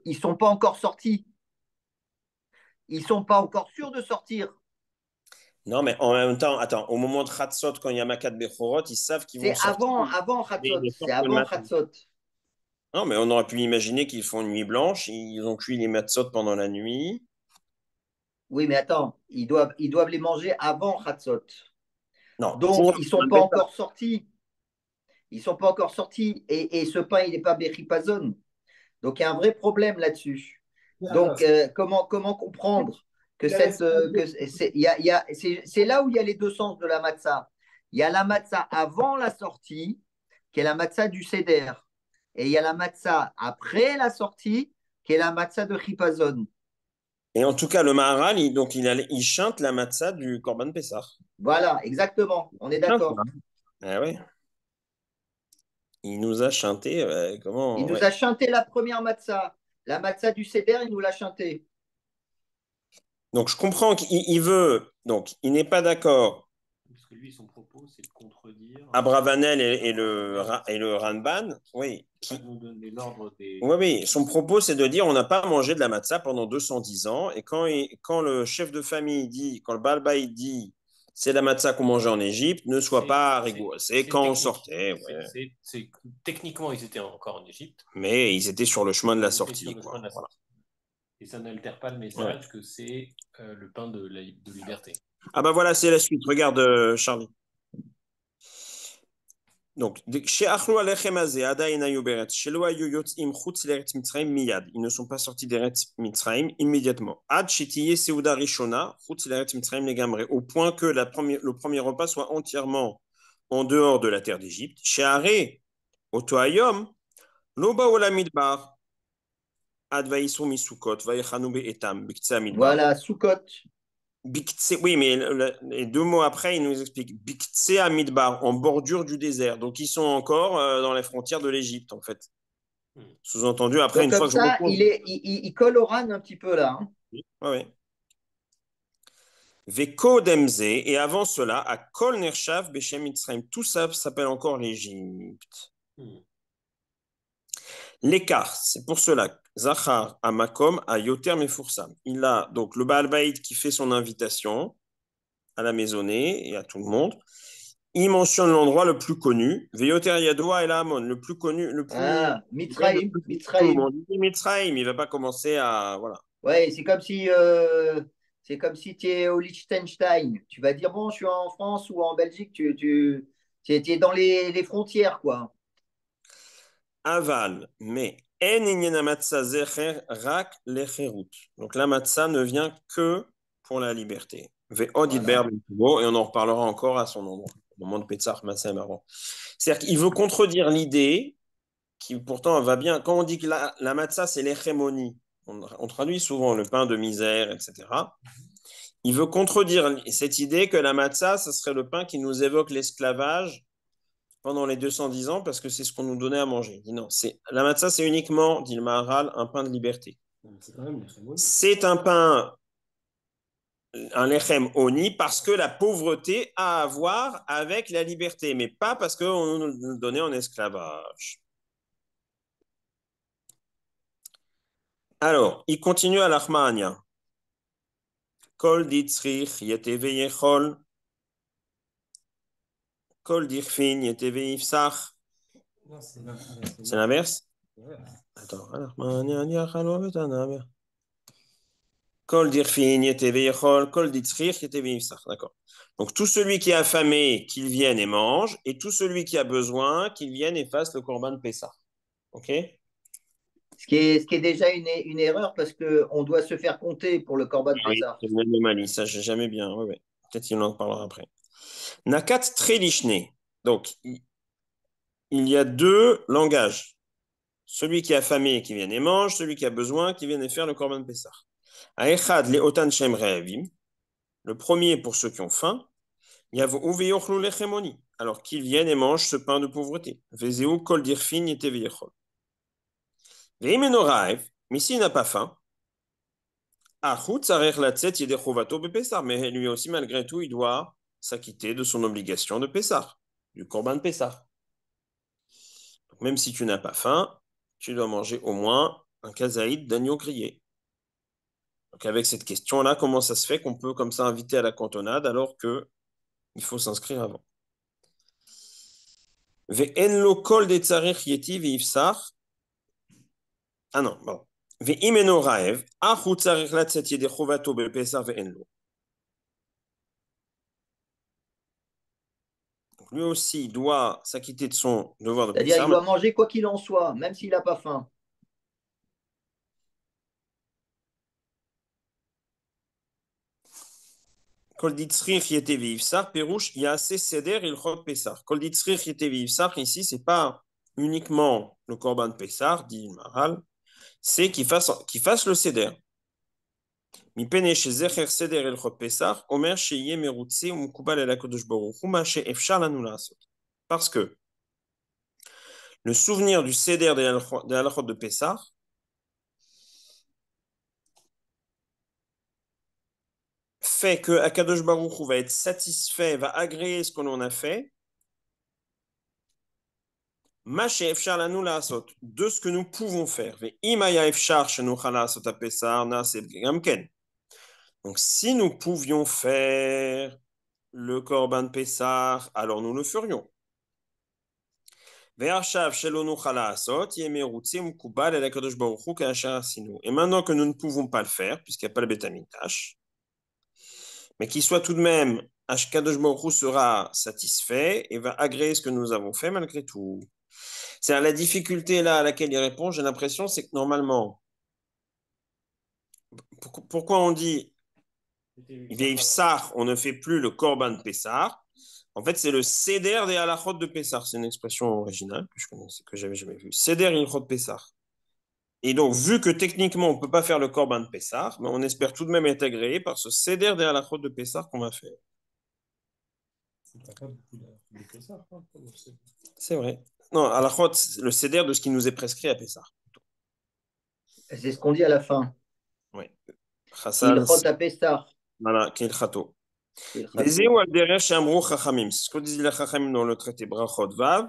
ils sont pas encore sortis. Ils sont pas encore sûrs de sortir. Non, mais en même temps, attends, au moment de Khatsot, quand il y a Makat Bechorot, ils savent qu'ils vont C'est sortir. avant Mais Hatzot. ils ne C'est sortent que le avant matin. Hatzot. Non, mais on aurait pu imaginer qu'ils font une nuit blanche, ils ont cuit les matzot pendant la nuit. Oui, mais attends, ils doivent les manger avant Hatzot. Non, Donc, pour ils sont le pas Beta. encore sortis. Ils sont pas encore sortis. Et ce pain, il n'est pas Beripazone. Donc, il y a un vrai problème là-dessus. Donc, comment comprendre que c'est là où il y a les deux sens de la matzah. Il y a la matzah avant la sortie, qui est la matzah du Seder. Et il y a la matzah après la sortie, qui est la matzah de Chipazon. Et en tout cas, le Maharal, il chante la matzah du Korban Pessah. Voilà, exactement. On est Chante, d'accord. hein. Ah ouais. Il nous a chanté, Il comment, nous ouais. a chanté la première matzah. La matzah du Seder, il nous l'a chanté. Donc je comprends qu'il veut, donc il n'est pas d'accord. Parce que lui, son propos, c'est de contredire. Abravanel et le Ranban, oui. Pas de nous donner l'ordre des. Oui, oui, son propos, c'est de dire on n'a pas mangé de la matzah pendant 210 ans. Et quand le chef de famille dit, quand le Balbaï dit c'est la matzah qu'on mangeait en Égypte, ne sois pas rigoureux. C'est quand on technique. sortait, ouais. Techniquement, ils étaient encore en Égypte. Mais ils étaient sur le chemin de la Ils étaient sortie, sur le quoi. chemin de la Voilà. sortie. Et ça n'altère pas le message que c'est le pain de liberté. Ah bah voilà, c'est la suite. Regarde, Charlie. Donc, chez Achlou Alechem Azeh, Adaïn Ayu Beretz, chez Lo Ayu Yotzim Chutz Leretz Mitzrayim Miyad. Ils ne sont pas sortis d'Eretz Mitzrayim immédiatement. Ad Shetiye Seuda Rishona, Chutz Leretz Mitzrayim Legamre. Au point que le premier repas soit entièrement en dehors de la terre d'Égypte. Chez Aré, Otoayom, Loba Olamidbar, Ad Vaïsou Misukot, Vaïchanou Be'etam, Biktsé Amidbar. Voilà, Soukot. Oui, mais les deux mots après, il nous explique Biktse à Midbar, en bordure du désert. Donc, ils sont encore dans les frontières de l'Égypte, en fait. Sous-entendu, après, Donc une comme fois que je ça, reprends. il colle au RAN un petit peu là. Hein. Oui, oui. Veko Demze, et avant cela, à Kol Nershav, Beshem Mitzrayim. Tout ça s'appelle encore l'Égypte. L'écart, c'est pour cela. Zachar à Makom à Yoter Mefursam. Il a donc le Baal Baïd qui fait son invitation à la maisonnée et à tout le monde. Il mentionne l'endroit le plus connu, Veyoter Yadoua El Hamon, le plus connu, le plus. Ah, Ouais, le Mitzrayim, plus connu de tout le Mitzrayim. monde. Il dit Mitzrayim, il ne va pas commencer à. Voilà. Ouais, c'est comme si tu es au Liechtenstein. Tu vas dire, bon, je suis en France ou en Belgique, tu es dans les frontières, quoi. Aval, mais En Inyana Matzah Zecher Rak Lecherut. Donc la matzah ne vient que pour la liberté. Ve'od Idber Voilà. Ben Kubo, et on en reparlera encore à son endroit, au moment de Petzach Matzah Marron. C'est-à-dire qu'il veut contredire l'idée qui pourtant va bien. Quand on dit que la matzah, c'est l'hérémonie, on traduit souvent le pain de misère, etc. Il veut contredire cette idée que la matzah, ce serait le pain qui nous évoque l'esclavage pendant les 210 ans parce que c'est ce qu'on nous donnait à manger. Il dit non, la matzah, c'est uniquement, dit le Maharal, un pain de liberté. C'est quand même les C'est un pain, un lechem oni, parce que la pauvreté a à voir avec la liberté, mais pas parce qu'on nous donnait en esclavage. Alors, il continue à l'Achmania. Kol ditzrich yeteve yechol, kol dirfin yeteve yifsach. Non, C'est l'inverse. Attends, kol dirfin yeteve yechol, kol ditzrich yeteve yifsach. D'accord. Donc tout celui qui est affamé, qu'il vienne et mange, et tout celui qui a besoin, qu'il vienne et fasse le korban Pessah. Ok? Ce qui est déjà une erreur parce qu'on doit se faire compter pour le Corban Oui, Pessah. c'est une anomalie, ça j'ai jamais bien. Oui, oui. Peut-être qu'il en parlera après. Nakat Trelishne. Donc, il y a deux langages. Celui qui est affamé et qui vient et mange, celui qui a besoin qui vient et faire le korban Pessah. Aechad le otan shem re'avim. Le premier pour ceux qui ont faim. Yavo uveyochlu lechemoni. Alors qu'ils viennent et mangent ce pain de pauvreté. Vezeu kol dirfin yete veyechol. Veimenoraev. Mais s'il n'a pas faim, achut tzarech latzet yedechovato bepessah. Mais lui aussi, malgré tout, il doit s'acquitter de son obligation de Pessah, du korban Pessah. Donc, même si tu n'as pas faim, tu dois manger au moins un kazaïd d'agneau grillé. Donc avec cette question-là, comment ça se fait qu'on peut comme ça inviter à la cantonade alors que il faut s'inscrire avant? Ve'en lo kol de tzarich yeti ve'ifsach. Ah non, bon. Ve'imeno raev, achu tzarich latzet yede chovato bepesach ve'en lo. Donc lui aussi doit s'acquitter de son devoir de C'est-à-dire, Pessah. il doit manger quoi qu'il en soit, même s'il n'a pas faim. Kol ditzrich yete ve'ifsach, perouche, il y a assez seder ilchot Pessah. Kol ditzrich yete ve'ifsach, ici, c'est pas uniquement le korban Pessah, dit Maharal, c'est qu'il fasse le seder. מפני שזכר סדר הלכות פסח אומר שיהיה מרוצה ומקובל על הקדוש ברוך הוא מה שאפשר לנו לעשות. Parce que le souvenir du seder des halachot de Pessah fait que Akadosh Baruch Hu va être satisfait, va agréer ce qu'on en a fait, מה שאפשר לנו לעשות, de ce que nous pouvons faire. ואם היה אפשר שנוכל לעשות הפסח, נעשה גם כן. Donc si nous pouvions faire le Korban Pessah, alors nous le ferions. Et maintenant que nous ne pouvons pas le faire, puisqu'il n'y a pas le Beth Amikdash, mais qu'il soit tout de même, Kadosh Baruch Hu sera satisfait et va agréer ce que nous avons fait malgré tout. C'est la difficulté là à laquelle il répond, j'ai l'impression, c'est que normalement, pourquoi on dit on ne fait plus le Korban Pessah? En fait, c'est le Seder des halachot de Pessah. C'est une expression originale que je connaissais, que j'avais jamais vue. Seder ilchot Pessah. Et donc, vu que techniquement, on ne peut pas faire le Corban de Pessah, mais on espère tout de même être agréé par ce Seder des halachot de Pessah qu'on va faire. Il n'y a pas beaucoup de Pessah, hein, C'est vrai. Non, halachot, le Seder de ce qui nous est prescrit à Pessah. C'est ce qu'on dit à la fin. Oui. Chassan, Ilchot Pessah. voilà, Keil Chato. Ilchato. Vezeu al derech shamru chachamim. C'est ce qu'on disait les chachamim dans le traité Brachot Vav.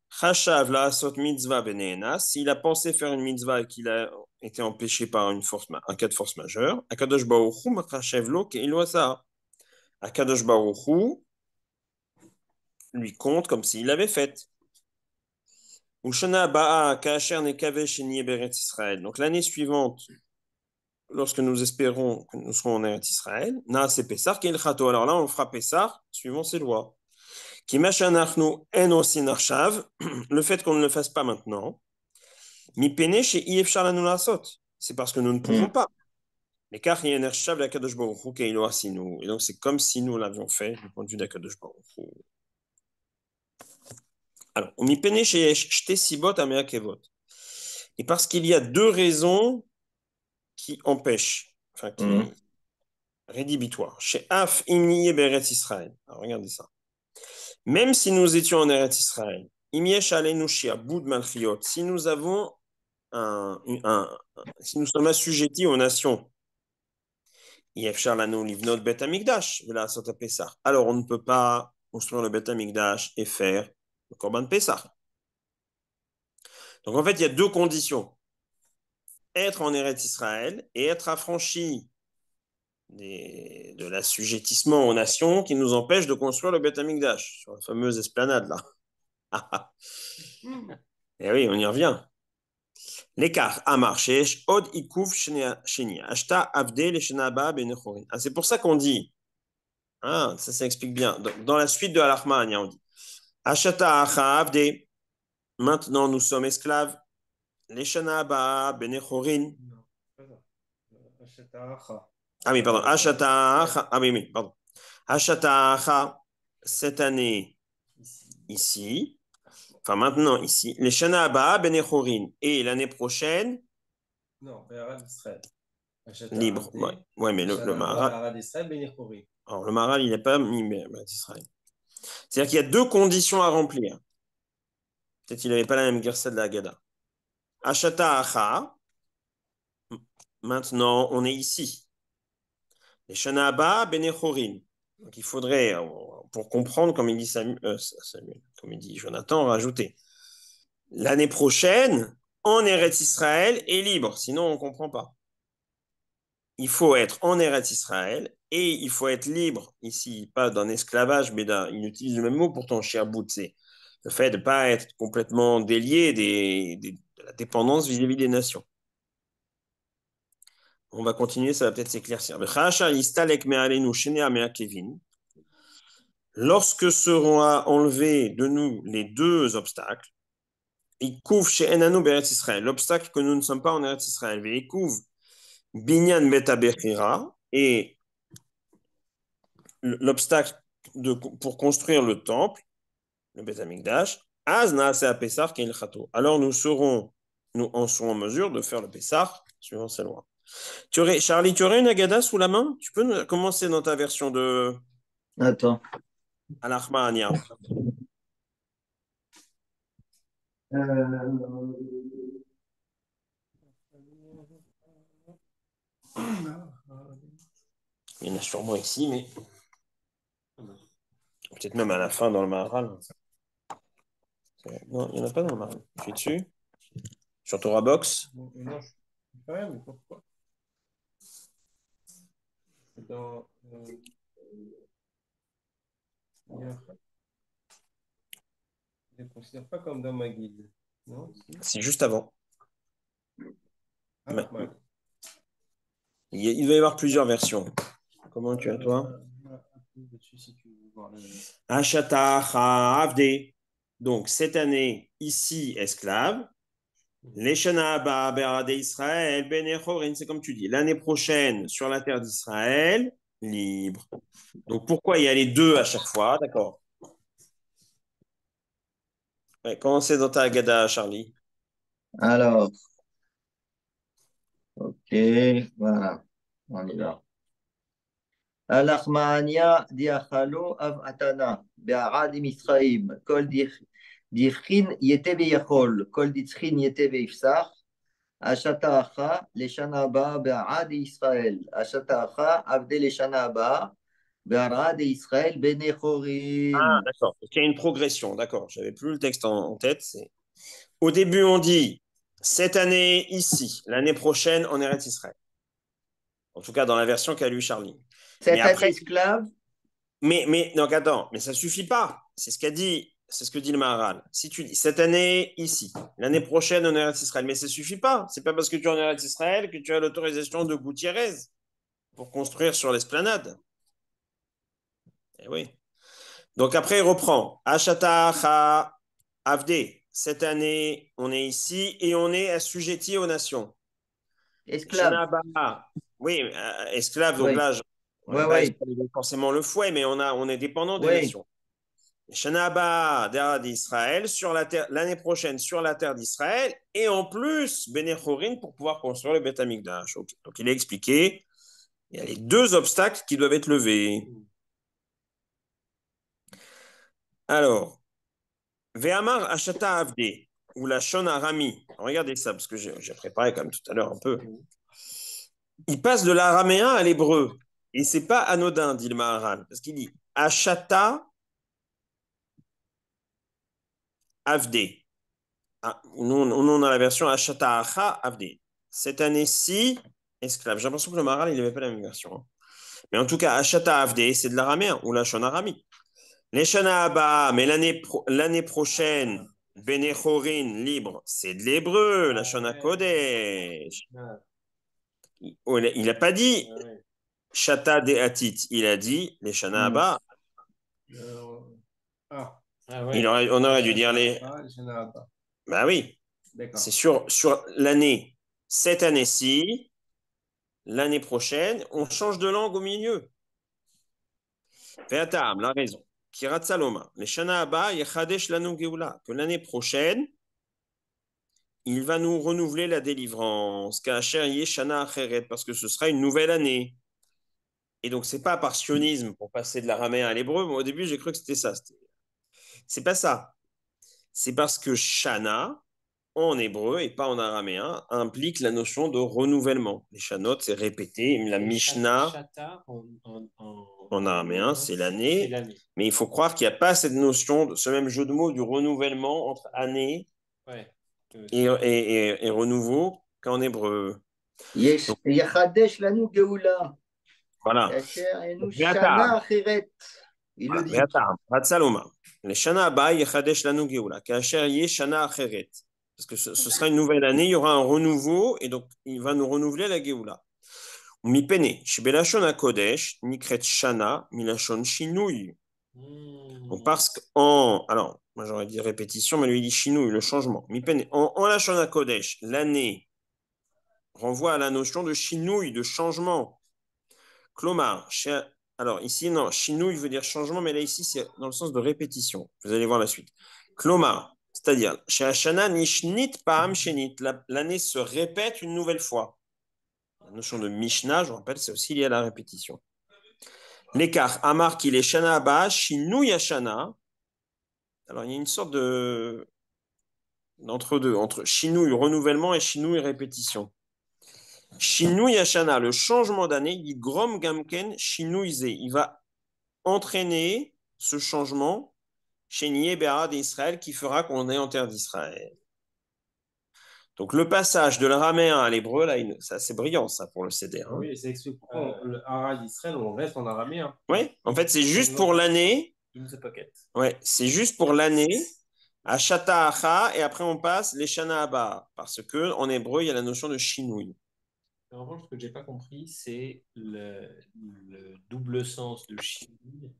Chachav la asot mitzvah beneena. S'il a pensé faire une mitzvah et qu'il a été empêché par un cas de force majeure, Akadosh Baruch Hu machachev lo ke'ilu asa. Akadosh Baruch Hu lui compte comme s'il l'avait fait. Ushana ba'a ka'asher nekave sheni beret Israël. Donc l'année suivante, lorsque nous espérons que nous serons en Eretz Israël, na c'est Pessah ke'il chato. Alors là, on fera Pessah suivant ses lois. Kimachanachnu en aussi narshav. Le fait qu'on ne le fasse pas maintenant. Mi pene chez ifshar lanu lasot. C'est parce que nous ne pouvons pas. Mais car il y a un ershav la kadosh baruch hu keilo asinu. Et donc c'est comme si nous l'avions fait du point de vue de la kadosh baruch hu. Alors, mi pene chez shte sibot amea kevot. Et parce qu'il y a deux raisons qui empêchent, enfin qui rédhibitoires. Chez Af imniye beret Israël. Alors regardez ça. Même si nous étions en Eretz Israël, imiesh alenu shia boud malchiot. Si nous avons si nous sommes assujettis aux nations, alors on ne peut pas construire le Bet Amikdash et faire le Korban Pessah. Donc en fait, il y a deux conditions. Être en Eretz Israël et être affranchi de l'assujettissement aux nations qui nous empêche de construire le Bet Amikdash sur la fameuse esplanade là. Et oui, on y revient. L'écart a marché. Od ikouf sheni. Ashta avde le shenaba benechorin. C'est pour ça qu'on dit. Ah, ça explique bien. Dans la suite de Al-Rahman, on dit Ashata acha avde. Maintenant, nous sommes esclaves. Les shenaba benechorin. Non, c'est pas ça. Asheta Acha. Ah oui, pardon. Ashata acha. Ah oui, oui, pardon. Ashata acha. Cette année, ici. Enfin, maintenant, ici. Les shenaba benechorin. Et l'année prochaine. Non, Béharat d'Israël. Libre. Ouais, mais le Maharal. Béharat d'Israël, Bénéchori. Alors, le Maharal, il n'est pas mis Israël. C'est-à-dire qu'il y a deux conditions à remplir. Peut-être qu'il n'avait pas la même guerre de la Haggadah. Ashata acha. Maintenant, on est ici. Les Shanaba benechorin. Donc, il faudrait, pour comprendre, comme il dit Samuel, comme il dit Jonathan, rajouter. L'année prochaine, en Eretz Israël est libre. Sinon, on ne comprend pas. Il faut être en Eretz Israël et il faut être libre ici, pas d'un esclavage, mais il utilise le même mot pourtant, Sherbout, c'est le fait de ne pas être complètement délié de la dépendance vis-à-vis des nations. On va continuer, ça va peut-être s'éclaircir. Lorsque seront enlevés de nous les deux obstacles, il couvre chez Enanu Beretz Israël, l'obstacle que nous ne sommes pas en Eretz Israël, il couvre Binyan Betabechira, et l'obstacle pour construire le temple, le Beth Amikdash, alors nous en serons en mesure de faire le Pessah suivant ces lois. Charlie, tu aurais une Agada sous la main? Tu peux commencer dans ta version de Attends. Al-Ahmania. Il y en a sûrement ici, mais peut-être même à la fin dans le Maharal. Non, il n'y en a pas dans le Maharal. Je suis dessus. Sur Torah Box. Non, je ne sais pas, mais pourquoi? Dans. Je ne les considère pas comme dans ma guide. Non? C'est juste avant. Ah, Ouais. Il doit y avoir plusieurs versions. Comment tu as, toi? Ashata Avde. Donc, cette année, ici, esclave. Les Shanaba Berade Israël, Benechorin, c'est comme tu dis. L'année prochaine, sur la terre d'Israël, libre. Donc, pourquoi il y a les deux à chaque fois? D'accord. Ouais, commencez dans ta Haggadah, Charlie. Alors, Ok, voilà. On y va. Al-Armania diachalo av atana. Be'arad Misraim. Kol dichrin yete beyachol. Kol dichrin yete beyfsach. Ashata acha leshana haba be'arad Israël. Ashata acha avde leshana haba be'arad Israël bene Ah, chorim. d'accord. Donc, il y a une progression, d'accord. J'avais plus le texte en tête. Au début, on dit cette année ici, l'année prochaine en Eretz Israël. En tout cas, dans la version qu'a lu Charlie. Mais Cette année après, esclave, donc attends, mais ça suffit pas. C'est ce qu'a dit, c'est ce que dit le Maharal. Si tu dis cette année ici, l'année prochaine en Eretz Israël, mais ça suffit pas. C'est pas parce que tu es en Eretz Israël que tu as l'autorisation de Gutiérrez pour construire sur l'esplanade. Eh oui. Donc après, il reprend. Ashata ha avde. Cette année, on est ici et on est assujetti aux nations. esclave. Shana Abba, oui, esclave, donc Oui, là, on oui, n'est pas oui, forcément le fouet, mais on est dépendant des oui. nations. Shana Abba, terre d'Israël, sur la terre, l'année prochaine sur la terre d'Israël, et en plus, Bene Chorin pour pouvoir construire le Beth Amikdash. Okay. Donc il a expliqué, il y a les deux obstacles qui doivent être levés. Alors, Ve'amar Ashata Avde, ou la Shona Rami. Regardez ça, parce que j'ai préparé comme tout à l'heure un peu. Il passe de l'araméen à l'hébreu. Et c'est pas anodin, dit le Maharal, parce qu'il dit Ashata Avde. Ah, nous, on a la version Ashata Acha Avde. Cette année-ci, esclave. J'ai l'impression que le Maharal, il n'avait pas la même version, hein. Mais en tout cas, Ashata Avde, c'est de l'araméen, ou la Shon Arami. Les Shana Abba, mais l'année prochaine, Benechorin, libre, c'est de l'hébreu, la Shona Kodesh. Il n'a pas dit Shata de Atit, il a dit les Shana Hmm. Abba. Ouais. On aurait dû dire les. Bah oui, D'accord. c'est sur l'année. Cette année-ci, l'année prochaine, on change de langue au milieu. Ve'atam, la raison. Kirat Saloma, les Shana Abba, Yechadesh Lanu Geoula, que l'année prochaine, il va nous renouveler la délivrance. Ka'asher Yeshana Acheret, parce que ce sera une nouvelle année. Et donc, c'est pas par sionisme pour passer de l'araméen à l'hébreu. Moi, au début, j'ai cru que c'était ça. C'est pas ça. C'est parce que Shana, en hébreu et pas en araméen, implique la notion de renouvellement. Les Shanot, c'est répété. La Mishnah, Chata en araméen, c'est l'année. l'année. Mais il faut croire qu'il n'y a pas cette notion, ce même jeu de mots du renouvellement entre année Ouais. et renouveau qu'en hébreu. Donc, Yachadesh lanu geoula. voilà. Kacher enu Donc, shana acheret. Il le dit. Saloma. Les Shana Abba, Yechadesh Lanu Geoula. Kacher Ye Shana Acheret. Parce que ce sera une nouvelle année, il y aura un renouveau, et donc il va nous renouveler la Geoula. Mipene, Shibelashon Kodesh, Nikret Shana, Milashon Shinui. Donc parce qu'en. Alors, moi j'aurais dit répétition, mais lui il dit Shinui, le changement. Mipene, en Lashon Kodesh, l'année renvoie à la notion de Shinui, de changement. Klomar, alors ici, non, Shinui veut dire changement, mais là ici, c'est dans le sens de répétition. Vous allez voir la suite. Klomar, c'est-à-dire, chez Hashana, Nishnit Paham Shenit, l'année se répète une nouvelle fois. La notion de Mishnah, je vous rappelle, c'est aussi lié à la répétition. L'écart, Amar qu'il est Shana Abba, Shinui Hashana. Alors il y a une sorte d'entre-deux, entre Shinui renouvellement et Shinui répétition. Shinui Hashana, le changement d'année, il dit Grom Gamken Shinui Ze. Il va entraîner ce changement chez Nié Béra d'Israël qui fera qu'on est en terre d'Israël. Donc le passage de l'araméen à l'hébreu, là, ça c'est brillant ça pour le CDR. Hein. Oui, ça explique pourquoi le Hara d'Israël, on reste en araméen. Oui, en fait c'est juste pour l'année. In the pocket. Ouais, c'est juste pour l'année à Shata Acha et après on passe les Shana Abba parce que en hébreu il y a la notion de Shinui. En revanche, ce que j'ai pas compris, c'est le double sens de chimie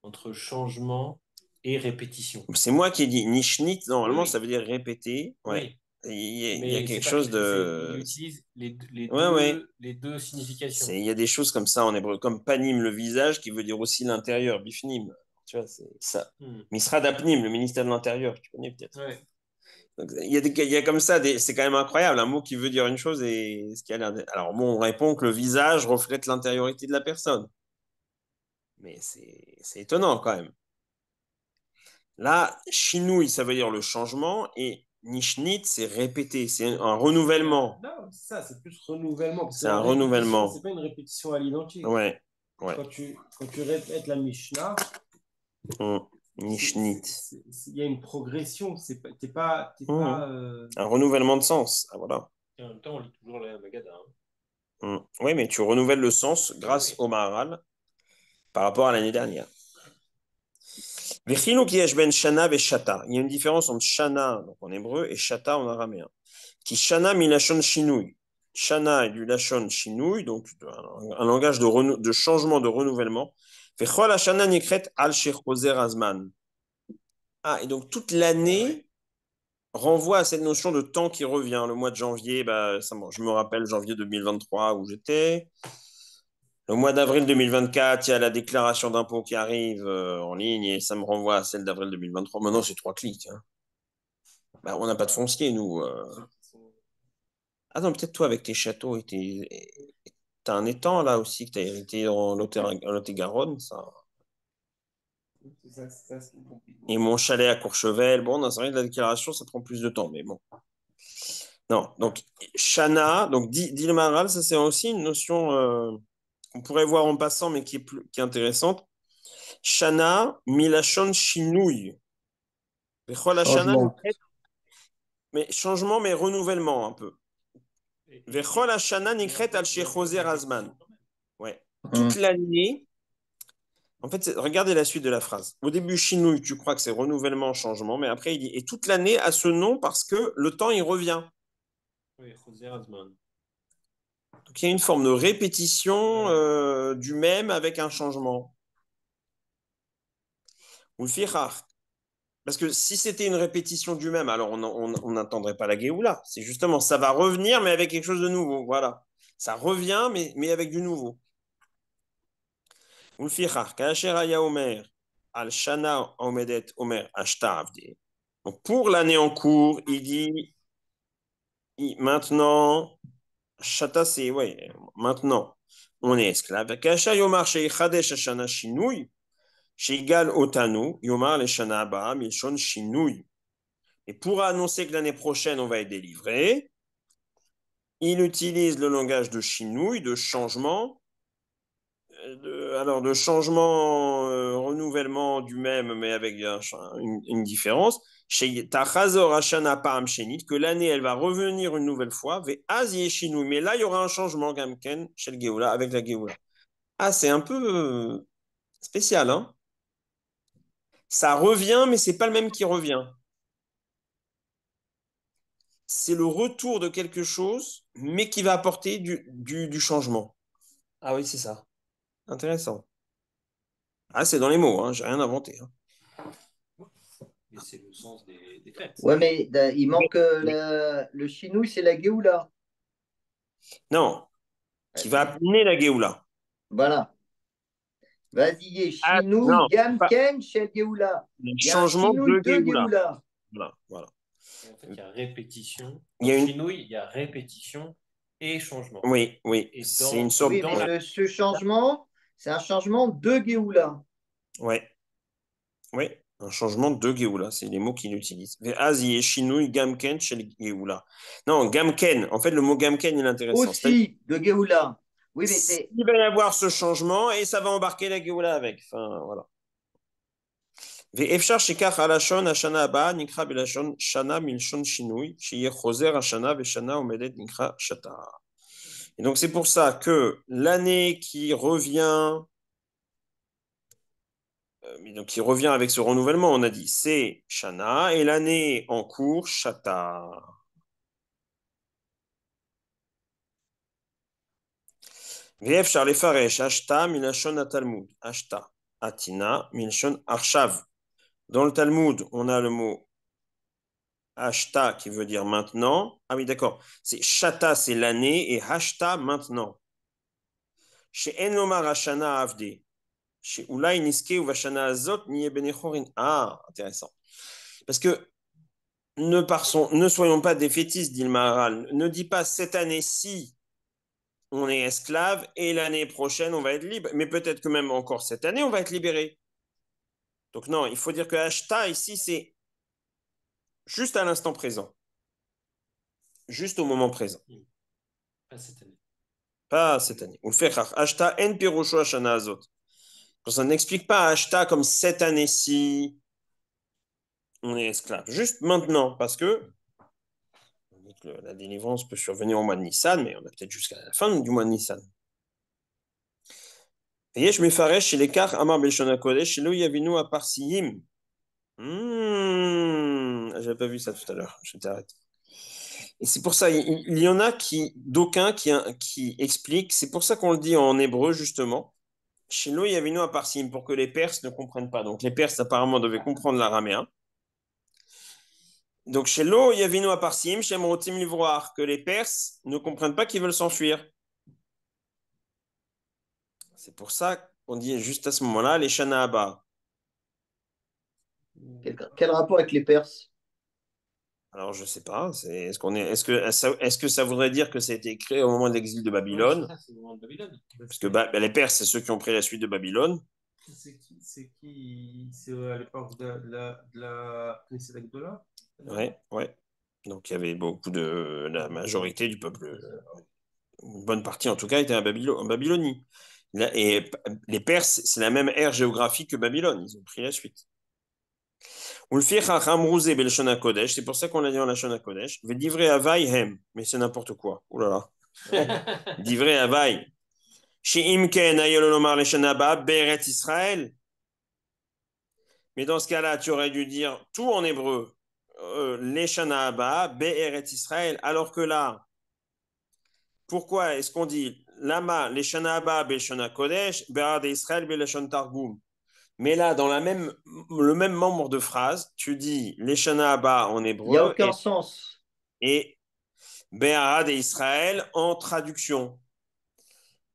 entre changement et répétition. C'est moi qui ai dit Nishnit, normalement Oui. ça veut dire répéter. Ouais. Oui. Il y a quelque c'est pas chose que de. il utilise Ouais. les deux significations. Il y a des choses comme ça en hébreu, comme panim, le visage, qui veut dire aussi l'intérieur, bifnim. Tu vois, c'est ça. Misra d'apnim, le ministère de l'Intérieur, tu connais peut-être. Ouais. Il y a comme ça, c'est quand même incroyable, un mot qui veut dire une chose et ce qui a l'air d'être. Alors bon, on répond que le visage reflète l'intériorité de la personne. Mais c'est étonnant quand même. Là, shinui, ça veut dire le changement, et nishnit, c'est répéter, c'est un renouvellement. Non, c'est ça, c'est plus renouvellement. Parce que C'est un renouvellement. c'est pas une répétition à l'identique. Ouais, ouais. Quand tu répètes la Mishnah, Nishnit. il y a une progression. T'es pas, Un renouvellement de sens. Ah, voilà. Et en même temps, on lit toujours la Magadha. Oui, mais tu renouvelles le sens grâce au Maharal par rapport à l'année dernière. Ben Shana ve Shata. Il y a une différence entre Shana donc en hébreu et Shata en araméen. Qui Shana milachon shinui. Shana est du lachon shinui, donc un langage de changement, de renouvellement. Vechol Shana nikret al shechozer azman. Ah, et donc toute l'année renvoie à cette notion de temps qui revient. Le mois de janvier, bah, je me rappelle janvier 2023 où j'étais. Le mois d'avril 2024, il y a la déclaration d'impôt qui arrive en ligne et ça me renvoie à celle d'avril 2023. Maintenant, c'est 3 clics. Hein. Bah, on n'a pas de foncier, nous. Ah non, peut-être toi avec tes châteaux et t'as un étang là aussi que t'as hérité en Lot-et-Garonne, ça. Et mon chalet à Courchevel, bon, non, c'est vrai que la déclaration, ça prend plus de temps, mais bon. Non, donc Shana, donc dit le Maharal, ça c'est aussi une notion qu'on pourrait voir en passant, mais qui est intéressante. Shana, milachon shinui. Changement. Mais changement, mais renouvellement un peu. Vechol Hashana nikret al shechozer azman. Ouais. Toute l'année. En fait, regardez la suite de la phrase. Au début, shinui, tu crois que c'est renouvellement, changement, mais après, il dit et toute l'année a ce nom parce que le temps, il revient. Oui, Choser Azman. Donc, il y a une forme de répétition du même avec un changement. Ou le fichar. Parce que si c'était une répétition du même, alors on n'entendrait pas la Géoula. C'est justement, ça va revenir, mais avec quelque chose de nouveau. Voilà. Ça revient, mais avec du nouveau. Ou le fichar. Kacher aya omer. Al shana omedet omer ashta avdi. Donc, pour l'année en cours, il dit maintenant, shata c'est, ouais, maintenant, on est esclave. Kacher yomar sheichadesh ashana shinui. Sheigal otanu yomar le shana abba milshon shinui. Et pour annoncer que l'année prochaine, on va être délivré, il utilise le langage de chinouille, de changement, de changement, renouvellement du même, mais avec une différence. Chez Tachazor Hashana Param Shenit, que l'année, elle va revenir une nouvelle fois, mais là, il y aura un changement, Gamken, chez le Géoula, avec la Géoula. Ah, c'est un peu spécial, hein? Ça revient, mais c'est pas le même qui revient. C'est le retour de quelque chose, mais qui va apporter du changement. Ah oui, c'est ça. Intéressant. Ah, c'est dans les mots, hein, j'ai rien inventé. Hein. Et c'est le sens des fêtes. Ouais, mais il manque le chinouille, c'est la Géoula. Non, qui va amener la Géoula. Voilà. Vas-y, Ah, chinouille, non, pas gamken, shel Géoula. le Il y a un changement chinouille de de Géoula. Géoula. Voilà, voilà. Et en fait, il y a répétition. Il y a Dans une... Shinui, il y a répétition et changement. Oui, oui, Et c'est une sorte... Oui, dans mais la... ce changement, c'est un changement de Géoula. Ouais, ouais, un changement de Géoula, c'est les mots qu'il utilise. Azi Shinui Gamken chez le Géoula. Non, Gamken, en fait, le mot Gamken, il est intéressant. C'est-à-dire Aussi de Géoula. Oui, mais c'est. qu'il va y avoir ce changement et ça va embarquer la Géoula avec. Enfin, voilà. ואפשר שכך הלשון השנה הבאה נקרא בלשון שנה מלשון שינוי, שיהיה חוזר השנה ושנה עומדת נקרא שתה. Et donc c'est pour ça que l'année qui revient, donc qui revient avec ce renouvellement, on a dit c'est shana, et l'année en cours, shata. ואפשר לפרש השתה מלשון התלמוד, השתה, atina, מלשון עכשיו. Dans le Talmud, on a le mot Ashta qui veut dire maintenant. Ah oui, d'accord. C'est Shata, c'est l'année, et Hashta, maintenant. Chez Enlomar Hashana Avde. Chez Ulay Niske ou Vashana Azot Niye Benechorin. Ah, intéressant. Parce que ne soyons pas défaitistes, dit le Maharal. Ne dis pas cette année-ci, on est esclave et l'année prochaine, on va être libre. Mais peut-être que même encore cette année, on va être libéré. Donc non, il faut dire que Ashta ici, c'est juste à l'instant présent. Juste au moment présent. Pas cette année. Pas cette année. Ou le fait Ashta en pirusho ashana azot. Ça n'explique pas Ashta comme cette année-ci, on est esclave. Juste maintenant, parce que la délivrance peut survenir au mois de Nissan, mais on a peut-être jusqu'à la fin du mois de Nissan. Yesh mefaresh chez l'écart Amar Beshona Kodesh, chez Yavinu à Parsiyim. J'avais pas vu ça tout à l'heure, je t'arrête. Et c'est pour ça, il y en a d'aucuns qui expliquent, c'est pour ça qu'on le dit en hébreu justement, chez Lo Yavinu à Parsim, pour que les Perses ne comprennent pas. Donc les Perses apparemment devaient comprendre l'araméen. Donc chez Lo Yavinu à Parsim, chez Mrotim Livroar, que les Perses ne comprennent pas qu'ils veulent s'enfuir. C'est pour ça qu'on dit juste à ce moment-là, les Shana Abba. Quel rapport avec les Perses? Alors, je sais pas. Est-ce que ça voudrait dire que ça a été créé au moment de l'exil de Babylone? Ouais, c'est au moment de Babylone. Parce que les Perses, c'est ceux qui ont pris la suite de Babylone. C'est à l'époque de la Knesset Agdola? Ouais, ouais. Donc, il y avait beaucoup la majorité du peuple, une bonne partie en tout cas, était en Babylonie. Et les Perses, c'est la même ère géographique que Babylone. Ils ont pris la suite. C'est pour ça qu'on l'a dit en Lashon HaKodesh. Divrei Havai hem. Mais c'est n'importe quoi. Ouh là là. Divrei Havai. She'im ken ayolomar leshana ba beret Israël. Mais dans ce cas-là, tu aurais dû dire tout en hébreu. Leshana haba be'eret Israël. Alors que là, pourquoi est-ce qu'on dit Lama leshana haba be'leshon HaKodesh be'ad Israël be'leshon Targum? Mais là, dans le même membre de phrase, tu dis les Shana Abba en Il n'y a hébreu aucun sens. et Be'arad et Israël en traduction.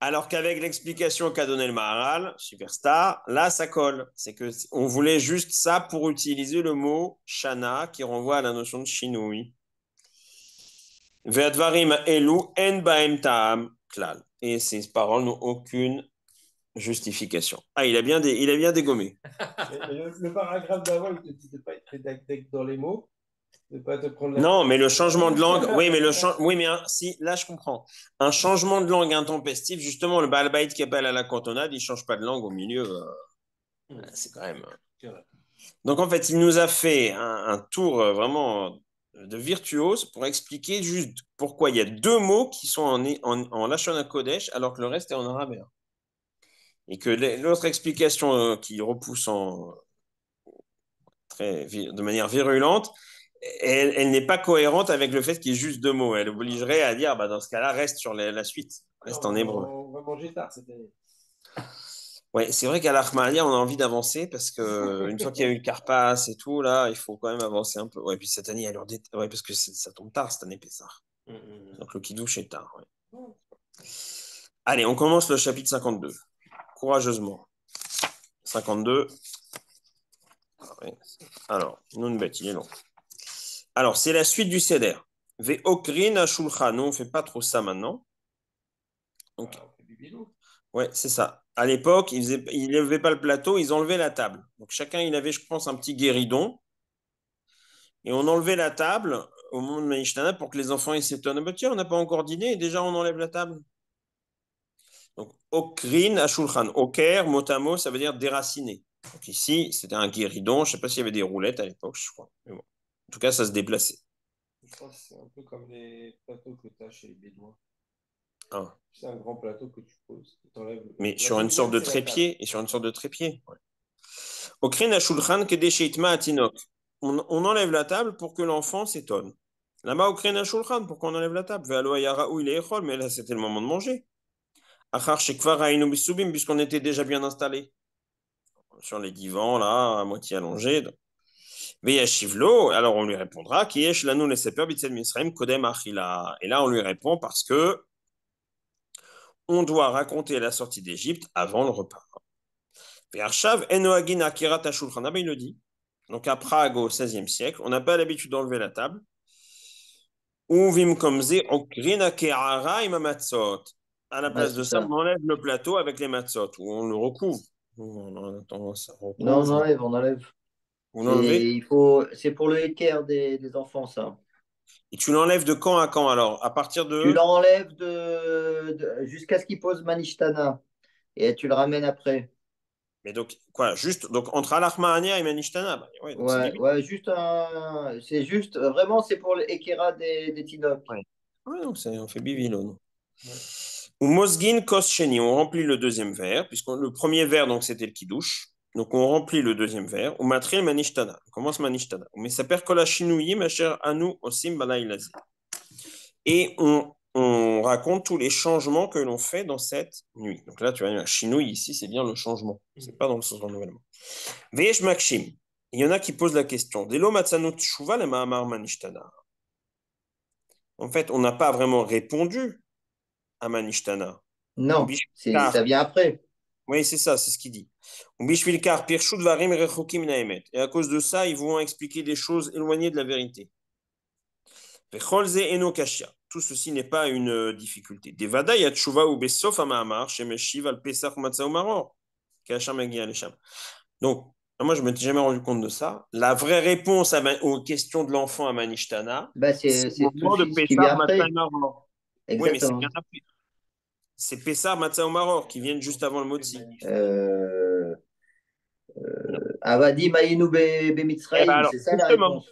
Alors qu'avec l'explication qu'a donné le Maharal, Superstar, là, ça colle. C'est que on voulait juste ça pour utiliser le mot Shana qui renvoie à la notion de Shinui. Ve'advarim elu en ba'em ta'am klal. Et ces paroles n'ont aucune justification. Ah, il a bien dégommé. Le paragraphe d'avant, il te dit de ne pas être rédacté dans les mots, de ne pas te prendre la Non, tête. mais le changement de langue, oui, mais si, là, je comprends. Un changement de langue intempestif, justement, le Baal Baït qui appelle à la cantonade, il ne change pas de langue au milieu. C'est quand même. Donc, en fait, il nous a fait un tour vraiment de virtuose pour expliquer juste pourquoi il y a deux mots qui sont en Lashon HaKodesh alors que le reste est en arabe. Et que l'autre explication qui repousse de manière virulente, elle n'est pas cohérente avec le fait qu'il y ait juste deux mots. Elle obligerait à dire, dans ce cas-là, reste sur la suite, reste en hébreu. On va manger tard cette année. Ouais, c'est vrai qu'à l'Armania, on a envie d'avancer parce que une fois qu'il y a eu le Carpas et tout, là, il faut quand même avancer un peu. Ouais, puis cette année, ouais, parce que ça tombe tard cette année, Pessah. Donc le Kiddush est tard. Ouais. Allez, on commence le chapitre 52. Courageusement. 52. Alors, Nunbet, il est long. Alors, c'est la suite du Seder. Ve'okrin ashulchan. Nous, on ne fait pas trop ça maintenant. Donc, ouais, c'est ça. À l'époque, ils ne levaient pas le plateau, ils enlevaient la table. Donc, chacun, il avait, je pense, un petit guéridon. Et on enlevait la table au moment de Maïshtana pour que les enfants ils s'étonnent. Bah, tiens, on n'a pas encore dîné et déjà on enlève la table. Donc, okrin ashulchan. Oker, mot à mot, ça veut dire déraciner. Donc, ici, c'était un guéridon. Je ne sais pas s'il y avait des roulettes à l'époque, je crois. Mais bon. En tout cas, ça se déplaçait. Je pense que c'est un peu comme les plateaux que tu as chez les Bédouins. Ah. C'est un grand plateau que tu poses. Mais sur une sorte de trépied. Et sur une sorte de trépied. Ouais. Okrin ashulchan kedesheitma atinok. On enlève la table pour que l'enfant s'étonne. Là-bas, okrin ashulchan, pour qu'on enlève la table. Mais là, c'était le moment de manger. Achar shekvar hainu bisubim, puisqu'on était déjà bien installés. Sur les divans, là, à moitié allongés. Veyashivlo, alors on lui répondra, Kiesh lanu leseper bitzel misraim kodem achila. Et là, on lui répond parce que on doit raconter la sortie d'Égypte avant le repas. Ve'arshav enoagin akirat ashulchan. Ah ben il le dit. donc à Prague au XVIe siècle, on n'a pas l'habitude d'enlever la table. Ou vimkomze okrina ke'ara im hamatzot. À la place c'est de ça, ça. on enlève le plateau avec les matzot, ou on le recouvre. On a tendance à Non, recouvre. on enlève. Vous l'enlevez. C'est pour le équerre des enfants, ça. Et tu l'enlèves de quand à quand alors? À partir Tu de. l'enlèves jusqu'à ce qu'il pose Manishtana et tu le ramènes après. Mais donc, quoi? Juste donc, entre Al-Ahmania et Manishtana. Bah, ouais, donc c'est Ouais, biblique. ouais, c'est juste, vraiment, c'est pour le Ekera des Tinoks. Ouais. Ouais, donc on fait bivilon. Ouais. Ou Mosgin Kos Sheni, on remplit le deuxième verre, puisque le premier verre, donc c'était le Kiddush. Donc on remplit le deuxième verre. Ou Matril Manishtana. On commence Manishtana. Mais ça perd Kol Hashinuyim Asher Anu Osim Balaylazi. Et on raconte tous les changements que l'on fait dans cette nuit. Donc là, tu vois, un chinouille ici, c'est bien le changement. C'est pas dans le sens renouvellement. Veyesh Makshim. Il y en a qui posent la question. Delo Matsanut Shuva le Mahamar Manishtana. En fait, on n'a pas vraiment répondu à Manishtana. Non, ça vient après. Oui, c'est ça, c'est ce qu'il dit. Et à cause de ça, ils vont expliquer des choses éloignées de la vérité. Tout ceci n'est pas une difficulté. Donc, moi, je ne m'étais jamais rendu compte de ça. La vraie réponse aux questions de l'enfant à Manishtana, Bah, c'est c'est au tout de moment de suite ce qui vient Pessah, Matzah et après. Maror. Oui, mais c'est Exactement. bien après. C'est Pessah, Matzah et Maror qui viennent juste avant le Motzi. Euh, Avadi Maïnou Eh ben Bemitzraïm, alors, c'est ça la réponse.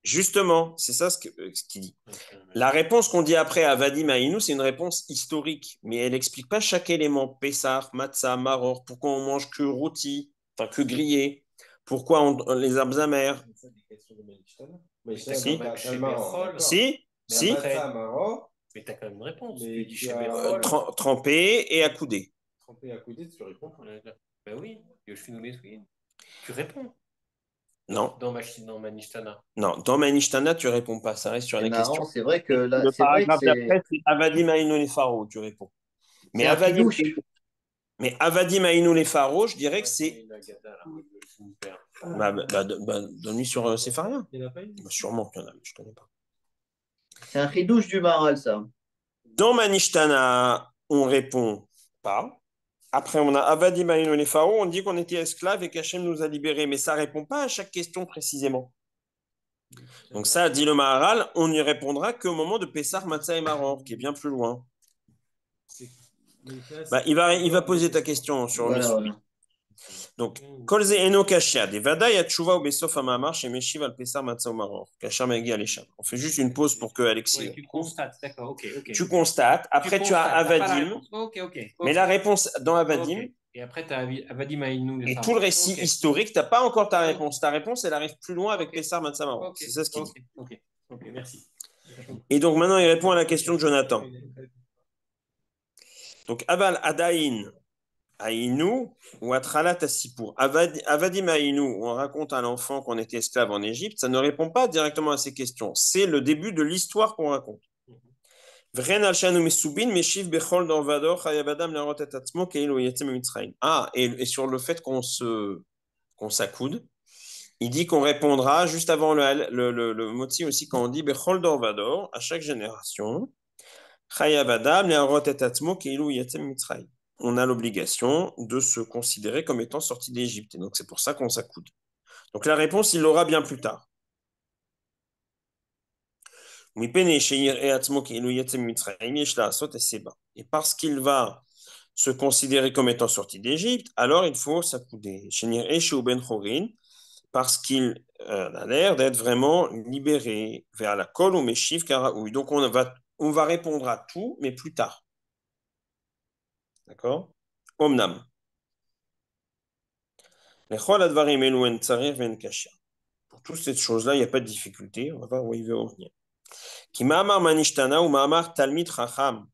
justement, c'est ça ce qu'il dit. La réponse qu'on dit après à Vadim Aïnou, c'est une réponse historique, mais elle n'explique pas chaque élément. Pessah, matzah, maror, pourquoi on mange que rôti, enfin que grillé, pourquoi les herbes amères. Mais Si, si, si, Mais tu as quand même une réponse. Mais Tu dis tu chez as- Bechol. trempé et accoudé. Trempé à côté, tu réponds. Ben oui, Yoshvinu Beswin. Tu réponds Non, dans Manishtana. non, dans Manishtana, tu réponds pas, ça reste sur C'est la question. marrant, c'est vrai que là, Le c'est vrai que paragraphe d'après, c'est Avadim Aïnou les Pharaons, tu réponds. c'est Mais un Avadim, chidouche. Aïnou les Pharaons, je dirais que c'est. Donne-lui sur Sepharia. Il n'y en a pas eu. Sûrement qu'il y en a, mais je ne connais pas. C'est un chidouche du Maral, ça. Dans Manishtana, on répond pas. Après, on a Avadim Aïnou les Pharaons, on dit qu'on était esclaves et qu'Hachem nous a libérés, mais ça ne répond pas à chaque question précisément. Donc ça, dit le Maharal, on n'y répondra qu'au moment de Pessah, Matzah et Maror, qui est bien plus loin. Il va poser ta question sur le Voilà, suivi. voilà. Donc, Kolze Eno Kashia, des Vadaï Atshuva ou Besof Amamar, chez Meshiv al Pessah Matzah ou Maror, Kachar Megi Alesham. On fait juste une pause pour que Alexis. Oui, tu constates, d'accord, ok. Tu constates, après tu as Avadim, Ok. mais la réponse dans Avadim, et après tu as Avadim Aïnou. et tout le récit historique, tu n'as pas encore ta réponse. Ta réponse, elle arrive plus loin avec Pessah Matzah Maror. C'est ça ce qu'il dit. Ok, merci. Et donc maintenant, il répond à la question de Jonathan. Donc, Aval Adaïn Aïnou ou Atralat Asipour. Avadim Aïnou, où on raconte à l'enfant qu'on était esclave en Égypte, ça ne répond pas directement à ces questions. C'est le début de l'histoire qu'on raconte. Ah, et sur le fait qu'on s'accoude, il dit qu'on répondra juste avant le moti aussi quand on dit Bechol Dorvador, à chaque génération, on a l'obligation de se considérer comme étant sorti d'Égypte. Et donc c'est pour ça qu'on s'accoude. Donc la réponse, il l'aura bien plus tard. Et parce qu'il va se considérer comme étant sorti d'Égypte, alors il faut s'accouder. Parce qu'il a l'air d'être vraiment libéré vers la kol ou meshiv karaoui. Donc on va répondre à tout, mais plus tard. D'accord? Omnam. Pour toutes ces choses-là, il n'y a pas de difficulté. On va voir où il veut en venir. Ki ma'amar manishtana ou ma'amar talmid chacham.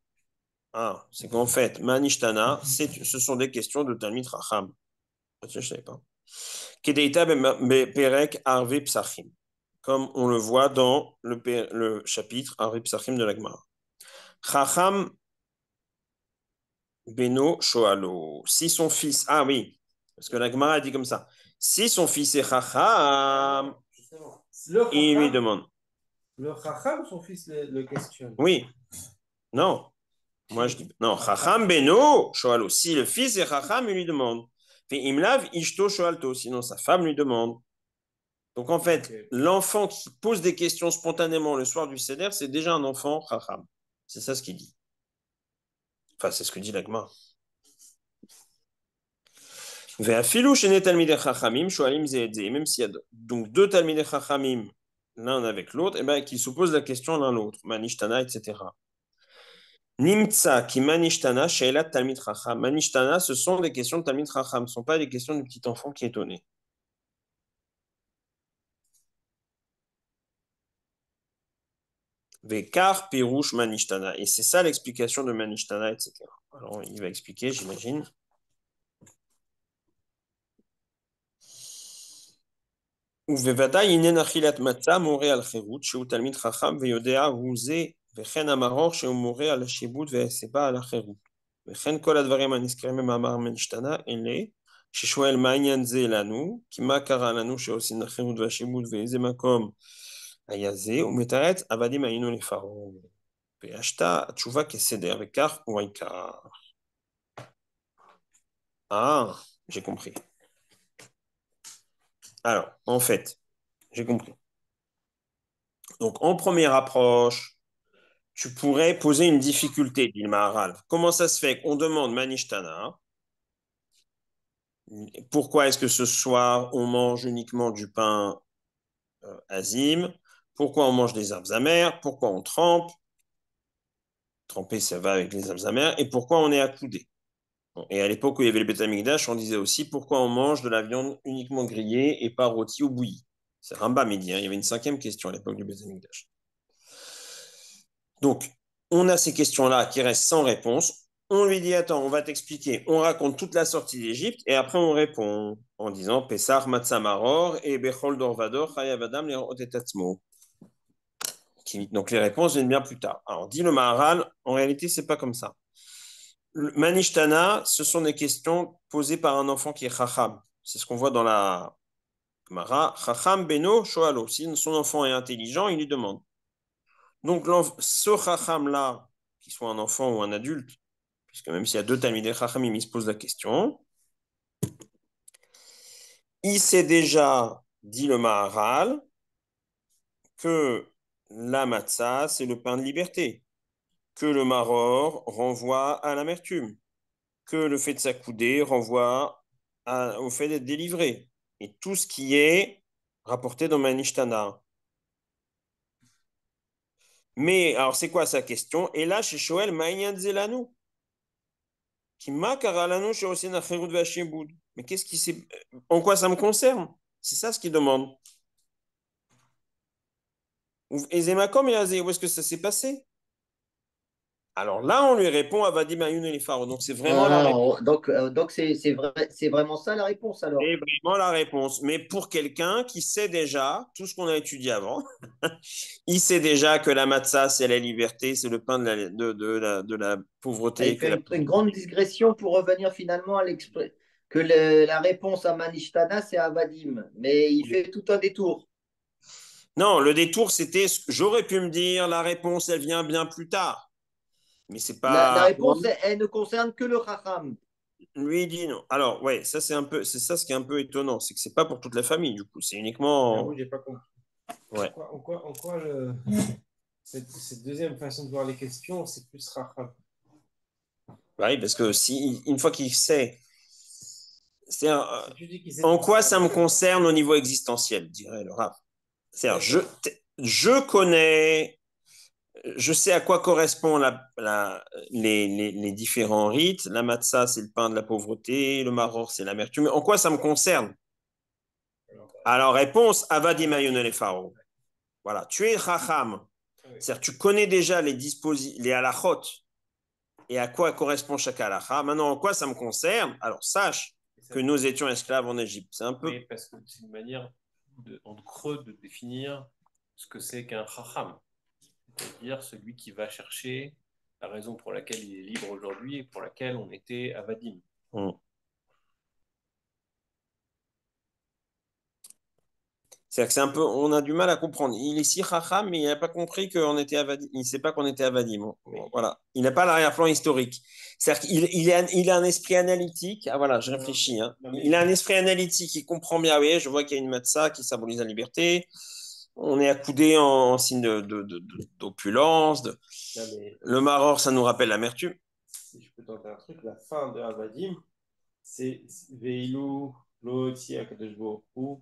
Ah, c'est qu'en fait, manishtana, ce sont des questions de talmid chacham. Je ne savais pas. Kedeita perek arve psachim. Comme on le voit dans le chapitre arve psachim de la Gemara. Chacham beno shoalo. Si son fils, ah oui, parce que la Gemara dit comme ça. Si son fils est Chacham, Justement. il lui demande. Le Chacham, son fils le questionne. Oui, non. Moi, je dis, non, Chacham Beno, Shoalo. Si le fils est Chacham, il lui demande. Fait Imlav, Ishto Shoalto. Sinon, sa femme lui demande. Donc, en fait, Ok. l'enfant qui pose des questions spontanément le soir du Seder, c'est déjà un enfant Chacham. C'est ça ce qu'il dit. Enfin, c'est ce que dit l'Agma. Même s'il y a donc deux Talmidei Chachamim, l'un avec l'autre, et ben, qui se posent la question l'un l'autre, Manishtana, etc. Nimtsa qui Manishtana, Sheelat Talmid Chacham. Manishtana, ce sont des questions de Talmid Chacham, ce ne sont pas des questions du petit enfant qui est étonné. Vekar Pirouche Manishtana. Et c'est ça l'explication de Manishtana, etc. Alors, il va expliquer, j'imagine. ובוודאי עניין אכילת מצה מורה על חירות, שהוא תלמיד חכם ויודע הוא זה, וכן המרור שהוא מורה על השיבוד והסיבה על החירות. וכן כל הדברים הנזכרים במאמר משתנה אלה, ששואל מה עניין זה לנו, כי מה קרה לנו שעושים החירות והשיבוד ואיזה מקום היה זה, ומתרץ עבדים היינו לפרעה. וישתה התשובה כסדר, וכך הוא העיקר. Ah, j'ai compris. Alors, en fait, j'ai compris. Donc, en première approche, tu pourrais poser une difficulté, dit le Maharal. Comment ça se fait qu'on demande Manishtana? Pourquoi est-ce que ce soir, on mange uniquement du pain azim? Pourquoi on mange des herbes amères? Pourquoi on trempe? Tremper, ça va avec les herbes amères. Et pourquoi on est accoudé? Et à l'époque où il y avait le Beth Amikdash, on disait aussi pourquoi on mange de la viande uniquement grillée et pas rôtie ou bouillie. C'est Rambam, il dit. Il y avait une cinquième question à l'époque du Beth Amikdash. Donc, on a ces questions-là qui restent sans réponse. On lui dit, attends, on va t'expliquer. On raconte toute la sortie d'Égypte et après on répond en disant Pessah, Matzah Maror et Bechol Dorvador, Chayavadam, Lerotetatzmo. Donc les réponses viennent bien plus tard. Alors, dit le Maharal, en réalité, c'est pas comme ça. Le Manishtana, ce sont des questions posées par un enfant qui est Chacham. C'est ce qu'on voit dans la Gemara. Chacham Beno Shoalo. Si son enfant est intelligent, il lui demande. Donc, ce Chacham-là, qu'il soit un enfant ou un adulte, puisque même s'il y a deux Talmidei Chachamim, il se pose la question, il sait déjà, dit le Maharal, que la matzah, c'est le pain de liberté, que le maror renvoie à l'amertume, que le fait de s'accouder renvoie au fait d'être délivré, et tout ce qui est rapporté dans Manishtana. Mais, alors, c'est quoi sa question? Et là, chez Shoel, Ma'inyan Zelanu. Mais qu'est-ce qui c'est? En quoi ça me concerne? C'est ça ce qu'il demande. Où est-ce que ça s'est passé? Alors là, on lui répond à Vadim Ayoun et les Pharaons. Donc c'est vraiment la réponse. Donc c'est vraiment ça la réponse alors. C'est vraiment la réponse. Mais pour quelqu'un qui sait déjà tout ce qu'on a étudié avant, il sait déjà que la matzah, c'est la liberté, c'est le pain de la Ah, pauvreté. il fait une grande digression pour revenir finalement à que la réponse à Manishtana, c'est Avadim. Mais il fait tout un détour. Non, le détour, c'était, j'aurais pu me dire, la réponse, elle vient bien plus tard. Mais c'est La pas. réponse, elle ne concerne que le Chacham. Lui il dit non. Alors, ouais, ça c'est ça ce qui est un peu étonnant, c'est que c'est pas pour toute la famille, du coup, c'est J'avoue, uniquement. j'ai pas compris. Ouais. En quoi cette deuxième façon de voir les questions, c'est plus Racham. Oui, parce que si une fois qu'il sait, c'est Si tu dis qu'il sait en tout quoi ça, ça me concerne au niveau existentiel, dirait le Rav. C'est-à-dire, je connais, je sais à quoi correspond les différents rites. La matzah, c'est le pain de la pauvreté, le maror, c'est l'amertume. En quoi ça me concerne? Alors, réponse, Avadi Mayonel et Pharaon. Voilà, tu es Chacham. C'est-à-dire, tu connais déjà les halachot et à quoi correspond chaque halacha. Maintenant, en quoi ça me concerne? Alors, sache que nous étions esclaves en Égypte. C'est un peu. Oui, parce que c'est une manière en creux de définir ce que c'est qu'un chacham, c'est-à-dire celui qui va chercher la raison pour laquelle il est libre aujourd'hui et pour laquelle on était avadim. C'est-à-dire que c'est un peu, on a du mal à comprendre. Il est si chacham, mais il n'a pas compris qu'on était avadim. Il ne sait pas qu'on était avadim. Bon, voilà. Il n'a pas l'arrière-plan historique. C'est-à-dire qu'il a un esprit analytique. Ah voilà, je réfléchis. Hein. Il a un esprit analytique. Il comprend bien. Oui, je vois qu'il y a une matzah qui symbolise la liberté. On est accoudé en signe d'opulence. Le maror, ça nous rappelle l'amertume. Si je peux tenter un truc, la fin de Avadim, c'est Veilou, Loti, Akadosh Baruch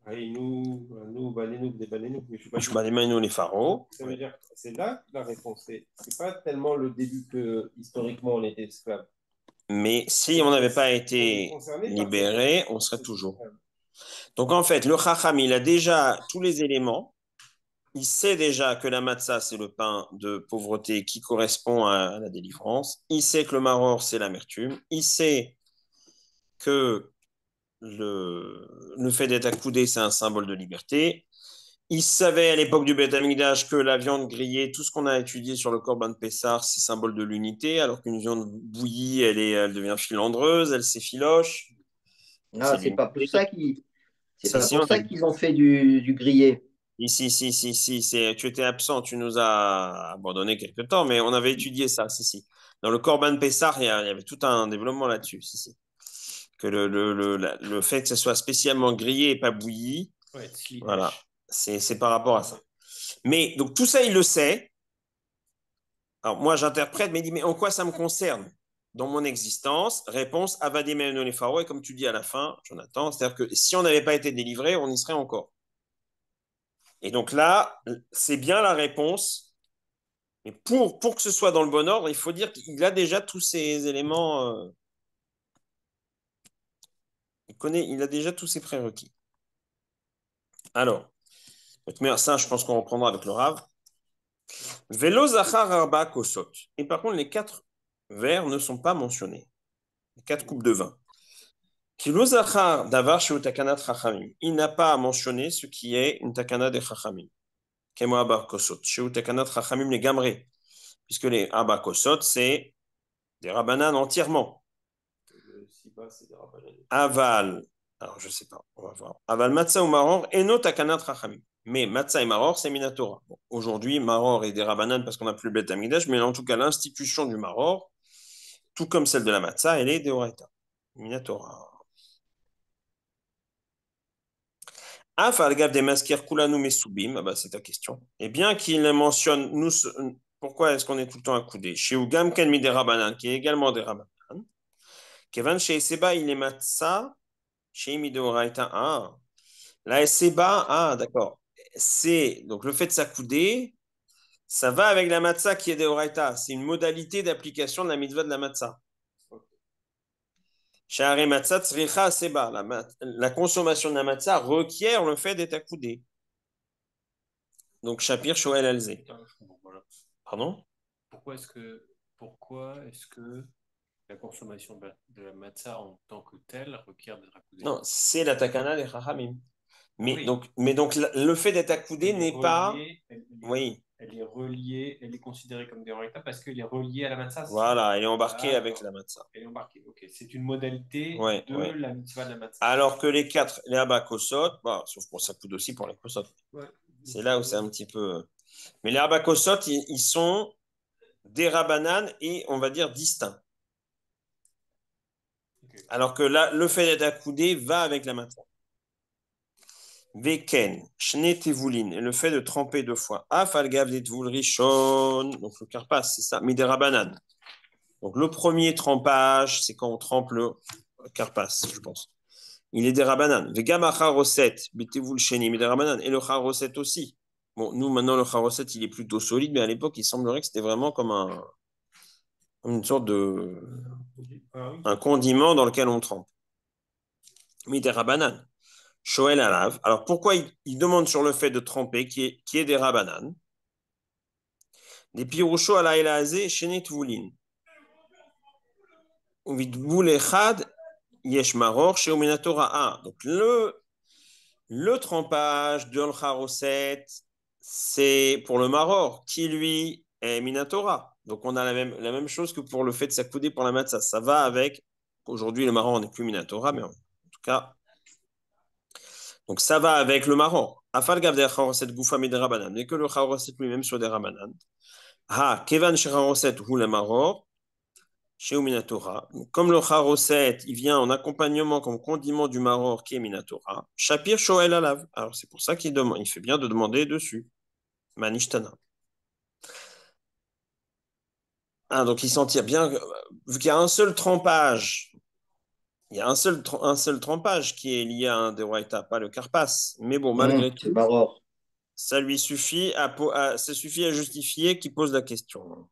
Aïnou, nous, Balenu, des Balenu. Je m'alimente les pharaons. Ça veut dire que c'est là la réponse. C'est pas tellement le début que historiquement on était esclaves. Mais si on n'avait pas été libéré, on serait toujours. Donc en fait, le Chacham, il a déjà tous les éléments. Il sait déjà que la matzah, c'est le pain de pauvreté qui correspond à la délivrance. Il sait que le maror, c'est l'amertume. Il sait que le fait d'être accoudé, c'est un symbole de liberté. Il savait à l'époque du Beth Amikdash que la viande grillée, tout ce qu'on a étudié sur le Corban Pessar, c'est symbole de l'unité, alors qu'une viande bouillie, elle devient filandreuse, elle s'effiloche. Ah, c'est pas pour ça qu'ils ont fait du grillé. Si, tu étais absent, tu nous as abandonné quelque temps, mais on avait étudié ça, si. Dans le Corban Pessar, il y avait tout un développement là-dessus, si. Que le fait que ce soit spécialement grillé et pas bouilli, voilà, c'est par rapport à ça. Mais donc tout ça, il le sait. Alors moi, j'interprète, mais il dit, mais en quoi ça me concerne dans mon existence? Réponse, Avadim les Pharaons, et comme tu dis à la fin, Jonathan, c'est-à-dire que si on n'avait pas été délivré, on y serait encore. Et donc là, c'est bien la réponse. Mais pour que ce soit dans le bon ordre, il faut dire qu'il a déjà tous ces éléments. Il a déjà tous ces prérequis. Alors, ça, je pense qu'on reprendra avec le Rav. Velo zachar arba kosot. Et par contre, les 4 verres ne sont pas mentionnés. Les 4 coupes de vin. Kilo zachar davar sheu takanat chachamim. Il n'a pas mentionné ce qui est une takana des chachamim. Kemo arba kosot. Sheu takanat chachamim les gamré. Puisque les arba kosot, c'est des rabanan entièrement. Aval. Alors, je ne sais pas. On va voir. Aval matzah ou maror eno takanat chachamim. Mais matzah et maror, c'est minatora. Bon, aujourd'hui, maror est des rabanan parce qu'on n'a plus le Beth Amikdash, mais en tout cas, l'institution du maror, tout comme celle de la matzah, elle est deoraita. Minatora. Afalgav des maskir kulanu mesubim, bah, c'est ta question. Et bien qu'il mentionne, nous, pourquoi est-ce qu'on est tout le temps accoudé? Chez Ugam Ken des rabanan, qui est également des rabanan. Kevan chez Seba, il est matzah, chez Midoraita. Ah, la Seba, ah, d'accord. C'est donc le fait de s'accouder, ça va avec la matzah qui est deoraita. C'est une modalité d'application de la mitzvah de la matzah. Sha'are matzah tzricha seba. La consommation de la matzah requiert le fait d'être accoudé. Donc Shapir Shoel Alzé. Pardon? Pourquoi est-ce que la consommation de la matzah en tant que telle requiert d'être accoudée? Non, c'est la takana des chachamim. Oui. Mais donc le fait d'être accoudé n'est pas. Oui. Elle est reliée, elle est considérée comme des oraita parce qu'elle est reliée à la matzah. Voilà, elle est embarquée avec la matzah. Elle est embarquée, ok. C'est une modalité de la mitzvah de la matzah. Alors que les 4, les abakosot, bah, sauf pour ça coûte aussi pour les kosot. Ouais. C'est là où c'est un petit peu. Mais les abakosot, ils sont des rabanan et on va dire distincts. Okay. Alors que là, le fait d'être accoudé va avec la matzah. Veken, shne tevulin, et le fait de tremper 2 fois. Afalgav des tvul rishon, donc le karpas, c'est ça, mais des rabanan. Donc le premier trempage, c'est quand on trempe le karpas, je pense. Il est des rabanan. Vegam acharoset, betevul sheni, mais des rabanan. Et le charoset aussi. Bon, nous maintenant le charoset, il est plutôt solide, mais à l'époque, il semblerait que c'était vraiment comme une sorte de un condiment dans lequel on trempe. Mais des rabanan. Shoel alav. Alors pourquoi il demande sur le fait de tremper, qui est des rabanan? Des pirusho ala elazé shenet vulin. Uvidbul echad yesh maror chez Omenatora. Donc le trempage de l'charoset, c'est pour le maror, qui lui est minatora. Donc on a la même chose que pour le fait de s'accouder pour la matzah. Ça va avec. Aujourd'hui, le maror n'est plus minatora, mais en tout cas. Donc ça va avec le maror. Afal gav de charoset goufa miderabanan. Mais que le charoset lui-même soit des rabanan. Ha, kevan charoset hu le maror. Chez Minatora. Comme le charoset, il vient en accompagnement comme condiment du maror qui est Minatora. Shapir shoel alav. Alors c'est pour ça qu'il demande, il fait bien de demander dessus. Manishtana. Ah, donc il s'en tire bien, vu qu'il y a un seul trempage, il y a un seul trempage qui est lié à un Deoraita, pas le Karpas. Mais bon, malgré C'est tout, marrant. ça ça suffit à justifier qu'il pose la question.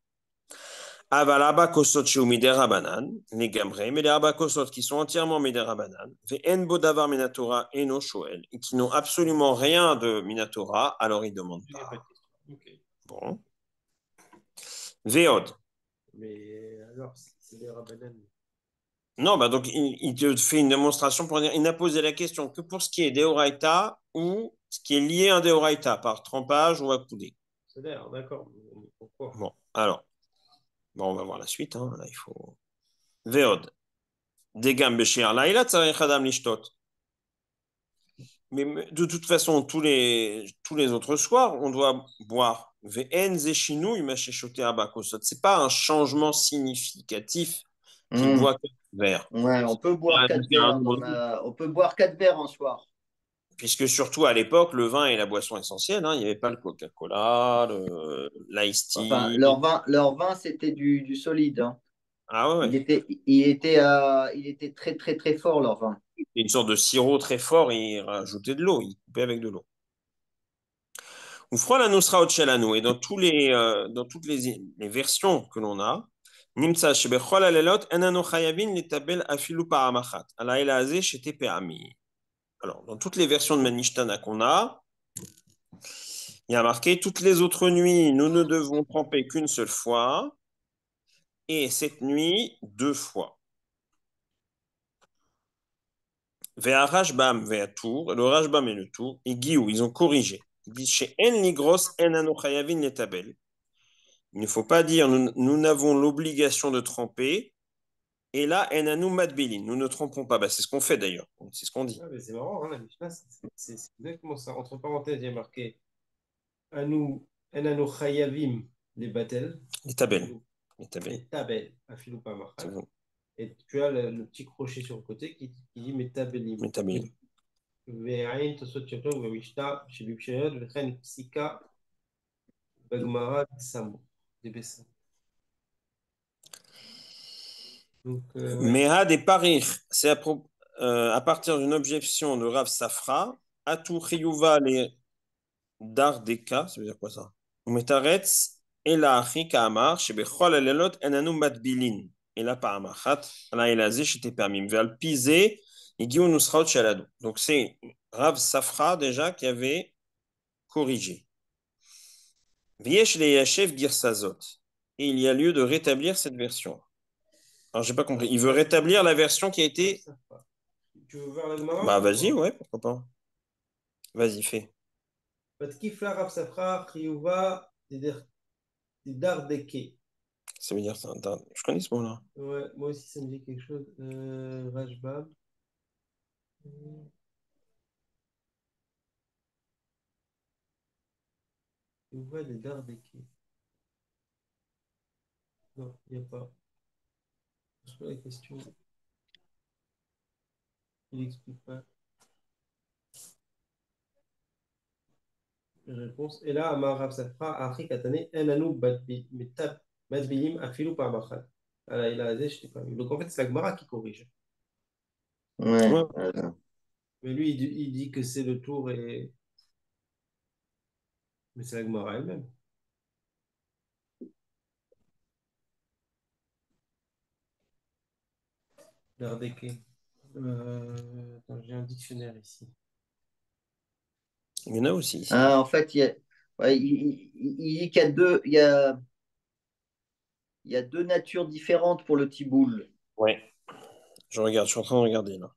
Avalaba kosot chez Rabanan, les gamré, mais les abakosot qui sont entièrement Miderabanan, ve'en bodavar minatora et no shoel, et qui n'ont absolument rien de minatora, alors ils ne demandent Il n'y a pas pas. de question. Ok. Bon. Veod. Mais alors, c'est des rabbanan. Non, bah donc il te fait une démonstration pour dire il n'a posé la question que pour ce qui est Deoraita ou ce qui est lié à un Deoraita, par trempage ou à coudée. C'est d'air, d'accord. Mais pourquoi? Bon, alors, bon, on va voir la suite. Hein. Là, il faut. Veod. Degam beshir laïla tzarich adam lishtot. Mais de toute façon, tous les autres soirs, on doit boire. Ve'en zeshinu imasheshote abakosot. C'est pas un changement significatif qu'il Hum. boit quatre verres. Ouais, on peut boire Ah, 4 verres. On peut boire 4 verres en soir. puisque surtout à l'époque, le vin est la boisson essentielle. Hein. Il n'y avait pas le Coca-Cola, l'ice Enfin, tea. leur vin c'était du solide. Hein. Ah ouais, ouais. Il était très, très, très fort, leur vin. Une sorte de sirop très fort, et il rajoutait de l'eau, il coupait avec de l'eau. Ou froid la nusra au et dans toutes les versions que l'on a, Nimtsa shebechol alelot enano chayavin letabel afilu paramachat. Ala elaze shete pe'ami. Alors, dans toutes les versions de Manishtana qu'on a, il y a marqué toutes les autres nuits, nous ne devons tremper qu'une seule fois, et cette nuit, 2 fois. Vea Rashbam, Vea Tour, le Rashbam et le Tour, et Guiou, ils ont corrigé. Ils disent chez En Ligros, En Anochayavin les tabelles. Il ne faut pas dire nous n'avons l'obligation de tremper, et là, En Anou Madbelin, nous ne trempons pas. Bah, c'est ce qu'on fait d'ailleurs, c'est ce qu'on dit. Ah, mais c'est marrant, hein, la Mishnah, c'est exactement ça. Entre parenthèses, il y a marqué Anou, Enano Chayavim, les Batel, Les tabelles. Les tabelles. les Tabel, Afilou C'est Pamachal. bon. Et tu as le petit crochet sur le côté qui dit Metabelim. Les tabelles. Ve'ain, Tosot Chato, Ve'wishta, Shebibshayot, Ve'chen Psika, Bagmara, Samo, des Bessins. Donc, ouais. Meha des parir, c'est à partir d'une objection de Rav Safra, Atou Chiyuva les Dardeka, ça veut dire quoi ça? Umetaretz, Ela Achi Kaamar, Shebechol Alelot, Enanu Matbilin. Et là, par Amachat, là, il a zé, j'étais permis. Vers pisé, il dit, nous sera au. Donc, c'est Rav Safra déjà qui avait corrigé. Viesh le Yashev Girsazot. Et il y a lieu de rétablir cette version. Alors, j'ai pas compris. Il veut rétablir la version qui a été. Tu veux voir la Gemara? Bah, vas-y, ouais, pourquoi pas. Vas-y, fais. Batkifla Rav Safra, Chiyuva, Dardeke. Ça veut dire ça. Je connais ce mot-là. Ouais, moi aussi, ça me dit quelque chose. Rajbab. Chiyuva, des Dardeke. Non, il n'y a pas. Je pose la question. Il n'explique pas la réponse. Et là, Amar Rav Safra, Achik Katane, En Anou Badbilim, Afilou par Bachal. Alors, il a dit, je sais pas. Donc, en fait, c'est la Gemara qui corrige. Ouais. Ouais. Mais lui, il dit que c'est le tour et. Mais c'est la Gemara elle-même. Dardeke. Attends, j'ai un dictionnaire ici. Il y en a aussi ici. Ah, en fait, ouais, il dit qu'il y a il y a deux natures différentes pour le tiboul. Ouais. Je suis en train de regarder là.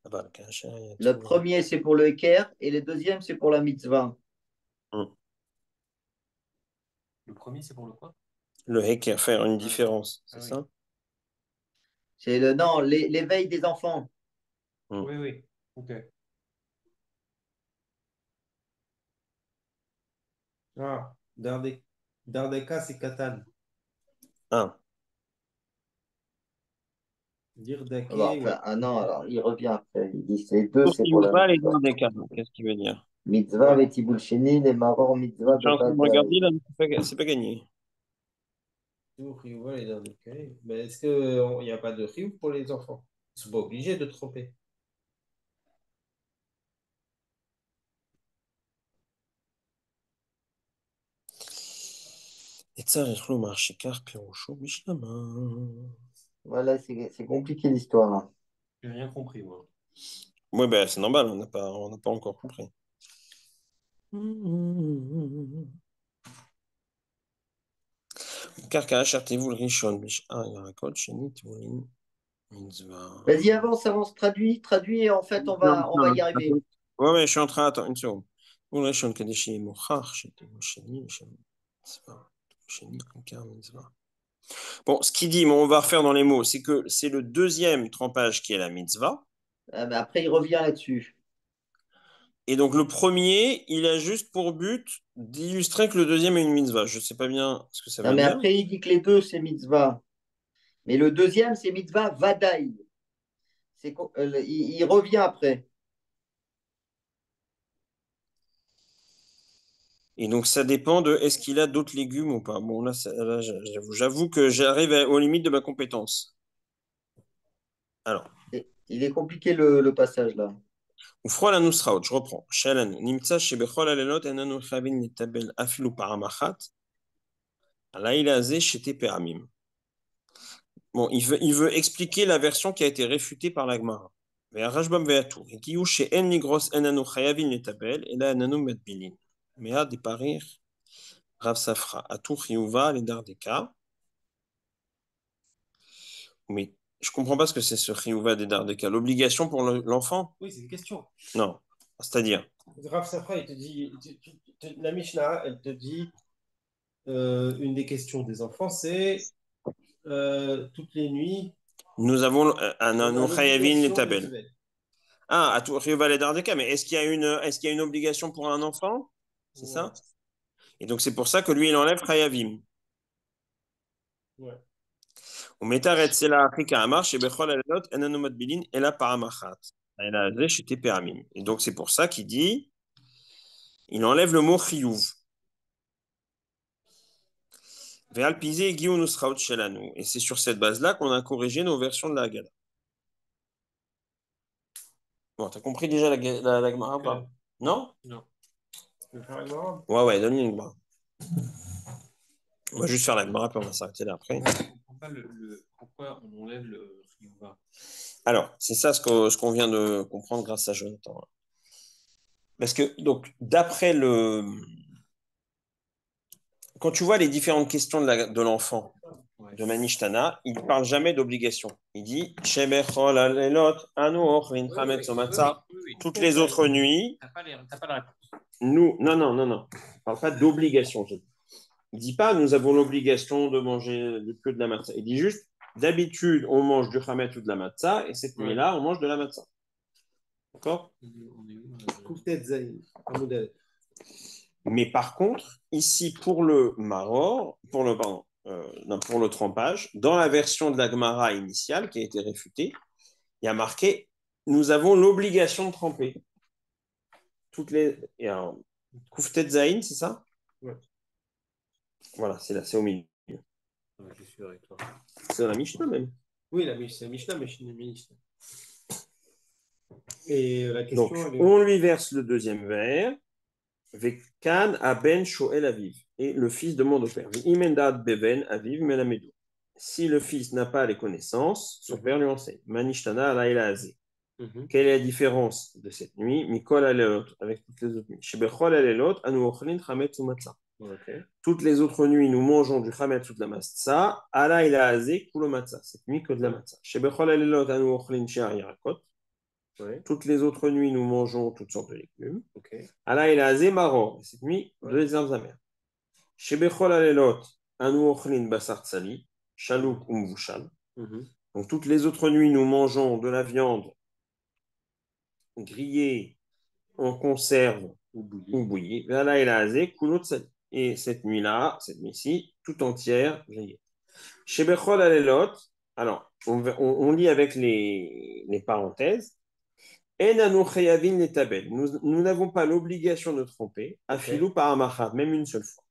Ah bah, Le premier, c'est pour le Eker, et le deuxième, c'est pour la mitzvah. Le premier, c'est pour le quoi? Le Heker, faire une différence, c'est oui. ça? C'est non, l'éveil des enfants. Oui, oui. Ok. Ah, Dardeka, c'est Katan. Ah, Dire Ah bah, Dake, ouais. enfin, ah non, alors il revient après. Il dit les deux, pour c'est pour la Yuval et mitzvah. Dardeka. Qu'est-ce qu'il veut dire? Mitzvah, Betibul Sheni, les maror, Je mitzvah, suis en train de regarder, bevadaï. là, mais c'est pas gagné. Tour, Riouva et Dardeka. Mais est-ce qu'il n'y a pas de Riou pour les enfants? Ils ne sont pas obligés de tromper. Et Tzarich Lomar Shekar Pirosho Bishlama. Voilà, c'est compliqué l'histoire, là. J'ai rien compris, moi. Oui, ben c'est normal, on n'a pas encore compris. Car Kachartevul Rishon Bishar Yarakot Shenit Volin Mitzvah. Vas-y, avance, avance, traduis, et en fait, on va y arriver. Ouais, ouais, je suis en train, attends une seconde. Ou Rishon Kadeshi Mochach, Shetevul Sheni, Mitzvah. Sheni Ankar Mitzvah. Bon, ce qu'il dit, mais on va refaire dans les mots, c'est que c'est le deuxième trempage qui est la mitzvah. Ah, mais après, il revient là-dessus. Et donc le premier, il a juste pour but d'illustrer que le deuxième est une mitzvah. Je ne sais pas bien ce que ça Non, veut mais dire. après, il dit que les deux, c'est mitzvah. Mais le deuxième, c'est mitzvah vadaï. Il revient après. Et donc ça dépend de est-ce qu'il a d'autres légumes ou pas. Bon, là, là, j'avoue que j'arrive aux limites de ma compétence. Alors, Il est compliqué le passage là. Ufrol anusraot, je reprends. Shalanu, nimtza shebechol alelot enanu chavin nitabel afilu paramachat, alaïla ze shete peramim. Bon, il veut expliquer la version qui a été réfutée par la Gemara. Rajbam ve'atur. Ikiyu she'en nigros enanu chayavin nitabel, ela enanu metbilin. Mea deparir Rav Safra. Atur chiyuva ledardeka. Mais je comprends pas ce que c'est ce chiyuva ledardeka. L'obligation pour l'enfant? Oui, c'est une question. Non. C'est-à-dire, Rav Safra, il te dit, la Mishnah, elle te dit, une des questions des enfants, c'est toutes les nuits, nous avons on a enanu chayavin l'obligation de se nitabel. mettre. Ah, Atur chiyuva ledardeka. Mais est-ce qu'il y a une obligation pour un enfant? C'est Ouais, ça? Et donc c'est pour ça que lui, il enlève chayavim. ouais. ומתרץ אצל האחיקה אמר שבכל הלילות איננו מטבילין אלא פעם אחת. אלא זה שתי פעמים. Et donc c'est pour ça qu'il dit, il enlève le mot chiyuv. Ve'al pizé egiu nusraot shelanu. Et c'est sur cette base-là qu'on a corrigé nos versions de la Haggadah. Bon, t'as compris déjà la Gemara ou pas? Non? Non. Tu veux faire la Gemara? Ouais, ouais, donne-lui une Gemara. On va juste faire la Gemara, puis on va s'arrêter là après. Je ne comprends pas pourquoi on enlève le Riouva. Alors, c'est ça ce qu'on vient de comprendre grâce à Jonathan. Parce que, donc, d'après quand tu vois les différentes questions de l'enfant, Ouais. de Manishtana, il ne parle jamais d'obligation. Il dit Shebechol alelot anu ochlin chametz o matzah. Toutes les autres nuits, T'as pas la réponse. nous. Non, non, non, non. Il ne parle pas d'obligation. Il ne dit pas nous avons l'obligation de manger que de la matzah. Il dit juste d'habitude, on mange du chametz ou de la matzah, et cette nuit-là, on mange de la matzah. D'accord? On est où Kouftet Zaïn, Hamoud Aleph. Mais par contre, ici, pour le maror, pardon, non, pour le trempage, dans la version de la Gemara initiale qui a été réfutée, il y a marqué nous avons l'obligation de tremper. Toutes les. Et alors, Kouftet Zaïn, c'est ça? Ouais. Voilà, c'est là, c'est au milieu. Ouais, je suis avec toi. C'est dans la Mishnah même. Oui, c'est Mishnah, mais c'est Mishnah. Et la Donc, question, elle est... on lui verse le deuxième verre. Vekan aben shoel aviv. Et le fils demande au père. Imendad beven aviv melamedou. Si le fils n'a pas les connaissances, son père lui enseigne. Manishtana laïla azé. Quelle est la différence de cette nuit? Mikol alelot, avec toutes les autres nuits. Shebechol alelot, anu ochlin chametz ou matzah. Toutes les autres nuits, nous mangeons du chametz ou de la matzah. Alaïla azé, kulo matzah. Cette nuit, que de la matzah. Shebechol alelot, anu ochlin she'ar yarakot. Toutes les autres nuits, nous mangeons toutes sortes de légumes. Alaïla azé maror. Cette nuit, deux herbes amères. Shebechol alelot, anu ochlin basar tsali, chalouk ou mvouchal. Donc toutes les autres nuits, nous mangeons de la viande grillée en conserve ou bouillie. Et et cette nuit-là, cette nuit-ci, tout entière, veillez. Chez Bechol Alelot, alors, on lit avec les parenthèses. En chayavin les tabel. Nous n'avons pas l'obligation de tromper, afilou par amachat, même une seule fois.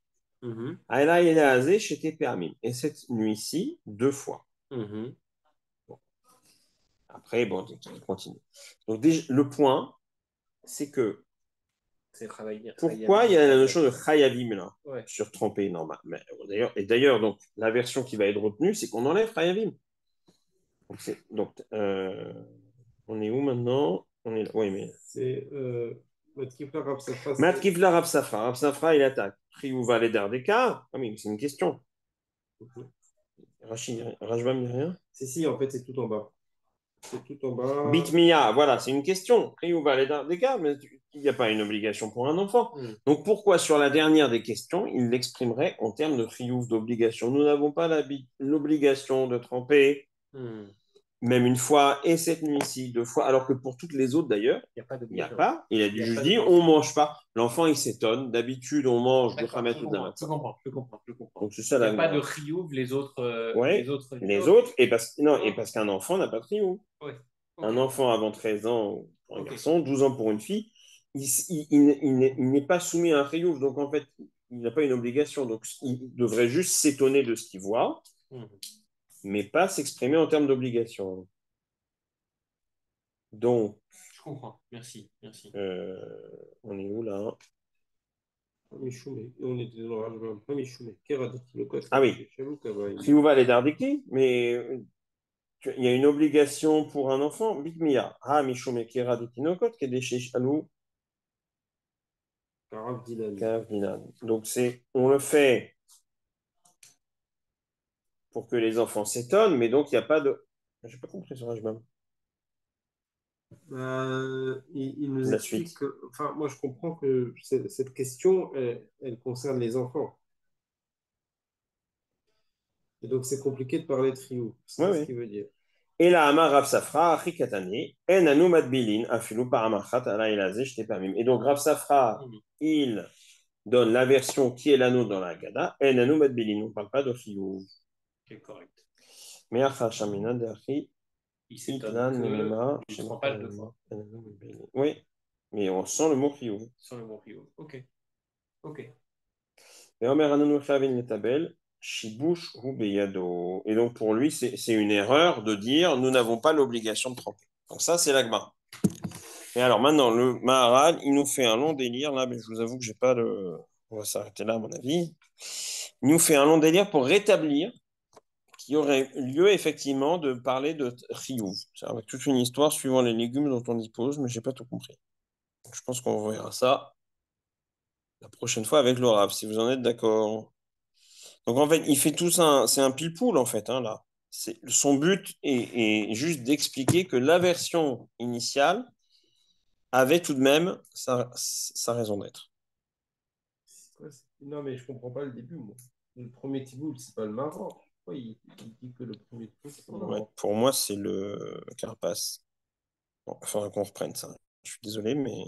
Aïla Yelazé, j'étais permis. Et cette nuit-ci, 2 fois. Bon. Après, bon, on continue. Donc, déjà, le point, c'est que pourquoi il y a la notion de chayavim là, sur tromper normal. D'ailleurs, donc, la version qui va être retenue, c'est qu'on enlève chayavim. Donc, on est où maintenant? On est là. Oui, mais. C'est Matkifla Rav Safra. Matkifla Rav Safra. Rav Safra, il attaque. Priou va les des cas. Ah oui, c'est une question. Rajbam dit rien? Si, en fait, c'est tout en bas. C'est tout en bas. Bitmiya, voilà, c'est une question. Priou va les des cas, mais il n'y a pas une obligation pour un enfant. Donc pourquoi sur la dernière des questions, il l'exprimerait en termes de triouf d'obligation? Nous n'avons pas l'obligation de tremper. Même une fois, et cette nuit-ci, 2 fois, alors que pour toutes les autres d'ailleurs, il n'y a pas. Il a juste dit, on ne mange pas. L'enfant, il s'étonne. D'habitude, on mange du Hametz ou de la matzah. Je comprends. Donc, c'est ça, il n'y a pas de chiyuv, les autres. Et parce qu'un enfant n'a pas de chiyuv. Ouais. Un enfant avant 13 ans pour un garçon, 12 ans pour une fille, il n'est pas soumis à un chiyuv. Donc, en fait, il n'a pas une obligation. Donc, il devrait juste s'étonner de ce qu'il voit. Mais pas s'exprimer en termes d'obligation. Donc, je comprends. Merci. On est où là? On était dans le Rajbam. Ah oui. Chiyuva les dardiki, mais il y a une obligation pour un enfant. Bitmiya. Ha mishume keradiki nokot kedeshish alou. Karav Dinan. Donc on le fait pour que les enfants s'étonnent, mais donc il n'y a pas de. Je n'ai pas compris ce Rajbam. Il nous La explique suite. que, enfin, moi je comprends que cette question, elle concerne les enfants. Et donc c'est compliqué de parler de trio. C'est ce qu'il veut dire. Et là, Amar Rav Safra, Achikatani, En anu madbilin, afilu paramachat, ala ilaze, j'étais permis. Et donc Rav Safra, il donne la version qui est la nôtre dans la Haggadah, En anu madbilin, on ne parle pas de chiyuv. C'est correct. Mais Achashamina de Achi, il s'étonne que il ne prend pas le 2 fois. Oui, mais on sent le mot chiyuv. Sans le mot chiyuv. Ok. Et Omer Ananu Chavin Netabel, Shibush ou Beyado. Et donc pour lui, c'est une erreur de dire nous n'avons pas l'obligation de tremper. Donc ça, c'est l'agma. Et alors maintenant, le Maharal, il nous fait un long délire. Là, mais je vous avoue que j'ai pas de. On va s'arrêter là, à mon avis. Il nous fait un long délire pour rétablir qu'il y aurait lieu effectivement de parler de chiyuv. C'est avec toute une histoire suivant les légumes dont on dispose, mais j'ai pas tout compris. Donc, je pense qu'on verra ça la prochaine fois avec l'Orab, si vous en êtes d'accord. Donc en fait, il fait tout ça, c'est un pile-poule en fait, hein, là. Son but est juste d'expliquer que la version initiale avait tout de même sa raison d'être. Non, mais je comprends pas le début, moi. Le premier Tiboul, c'est pas le Maroc. Pourquoi il dit que le premier Tiboul, c'est le Maroc? Pour moi, c'est le Carapace. Bon, il faudra qu'on reprenne ça. Je suis désolé, mais.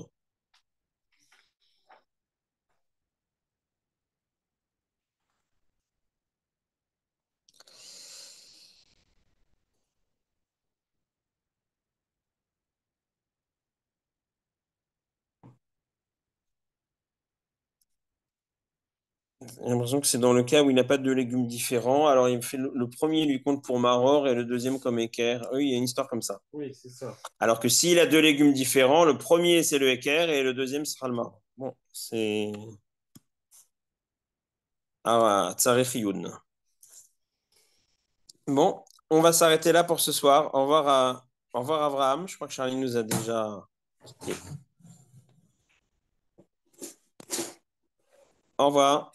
J'ai l'impression que c'est dans le cas où il n'a pas de légumes différents. Alors, il fait le premier lui compte pour Maror et le deuxième comme équerre. Oui, il y a une histoire comme ça. Oui, c'est ça. Alors que s'il a 2 légumes différents, le premier c'est le équerre et le deuxième sera le Maror. Bon, c'est. Ah, Tsarechiyoun. Bon, on va s'arrêter là pour ce soir. Au revoir Abraham. Je crois que Charlie nous a déjà quittés. Au revoir.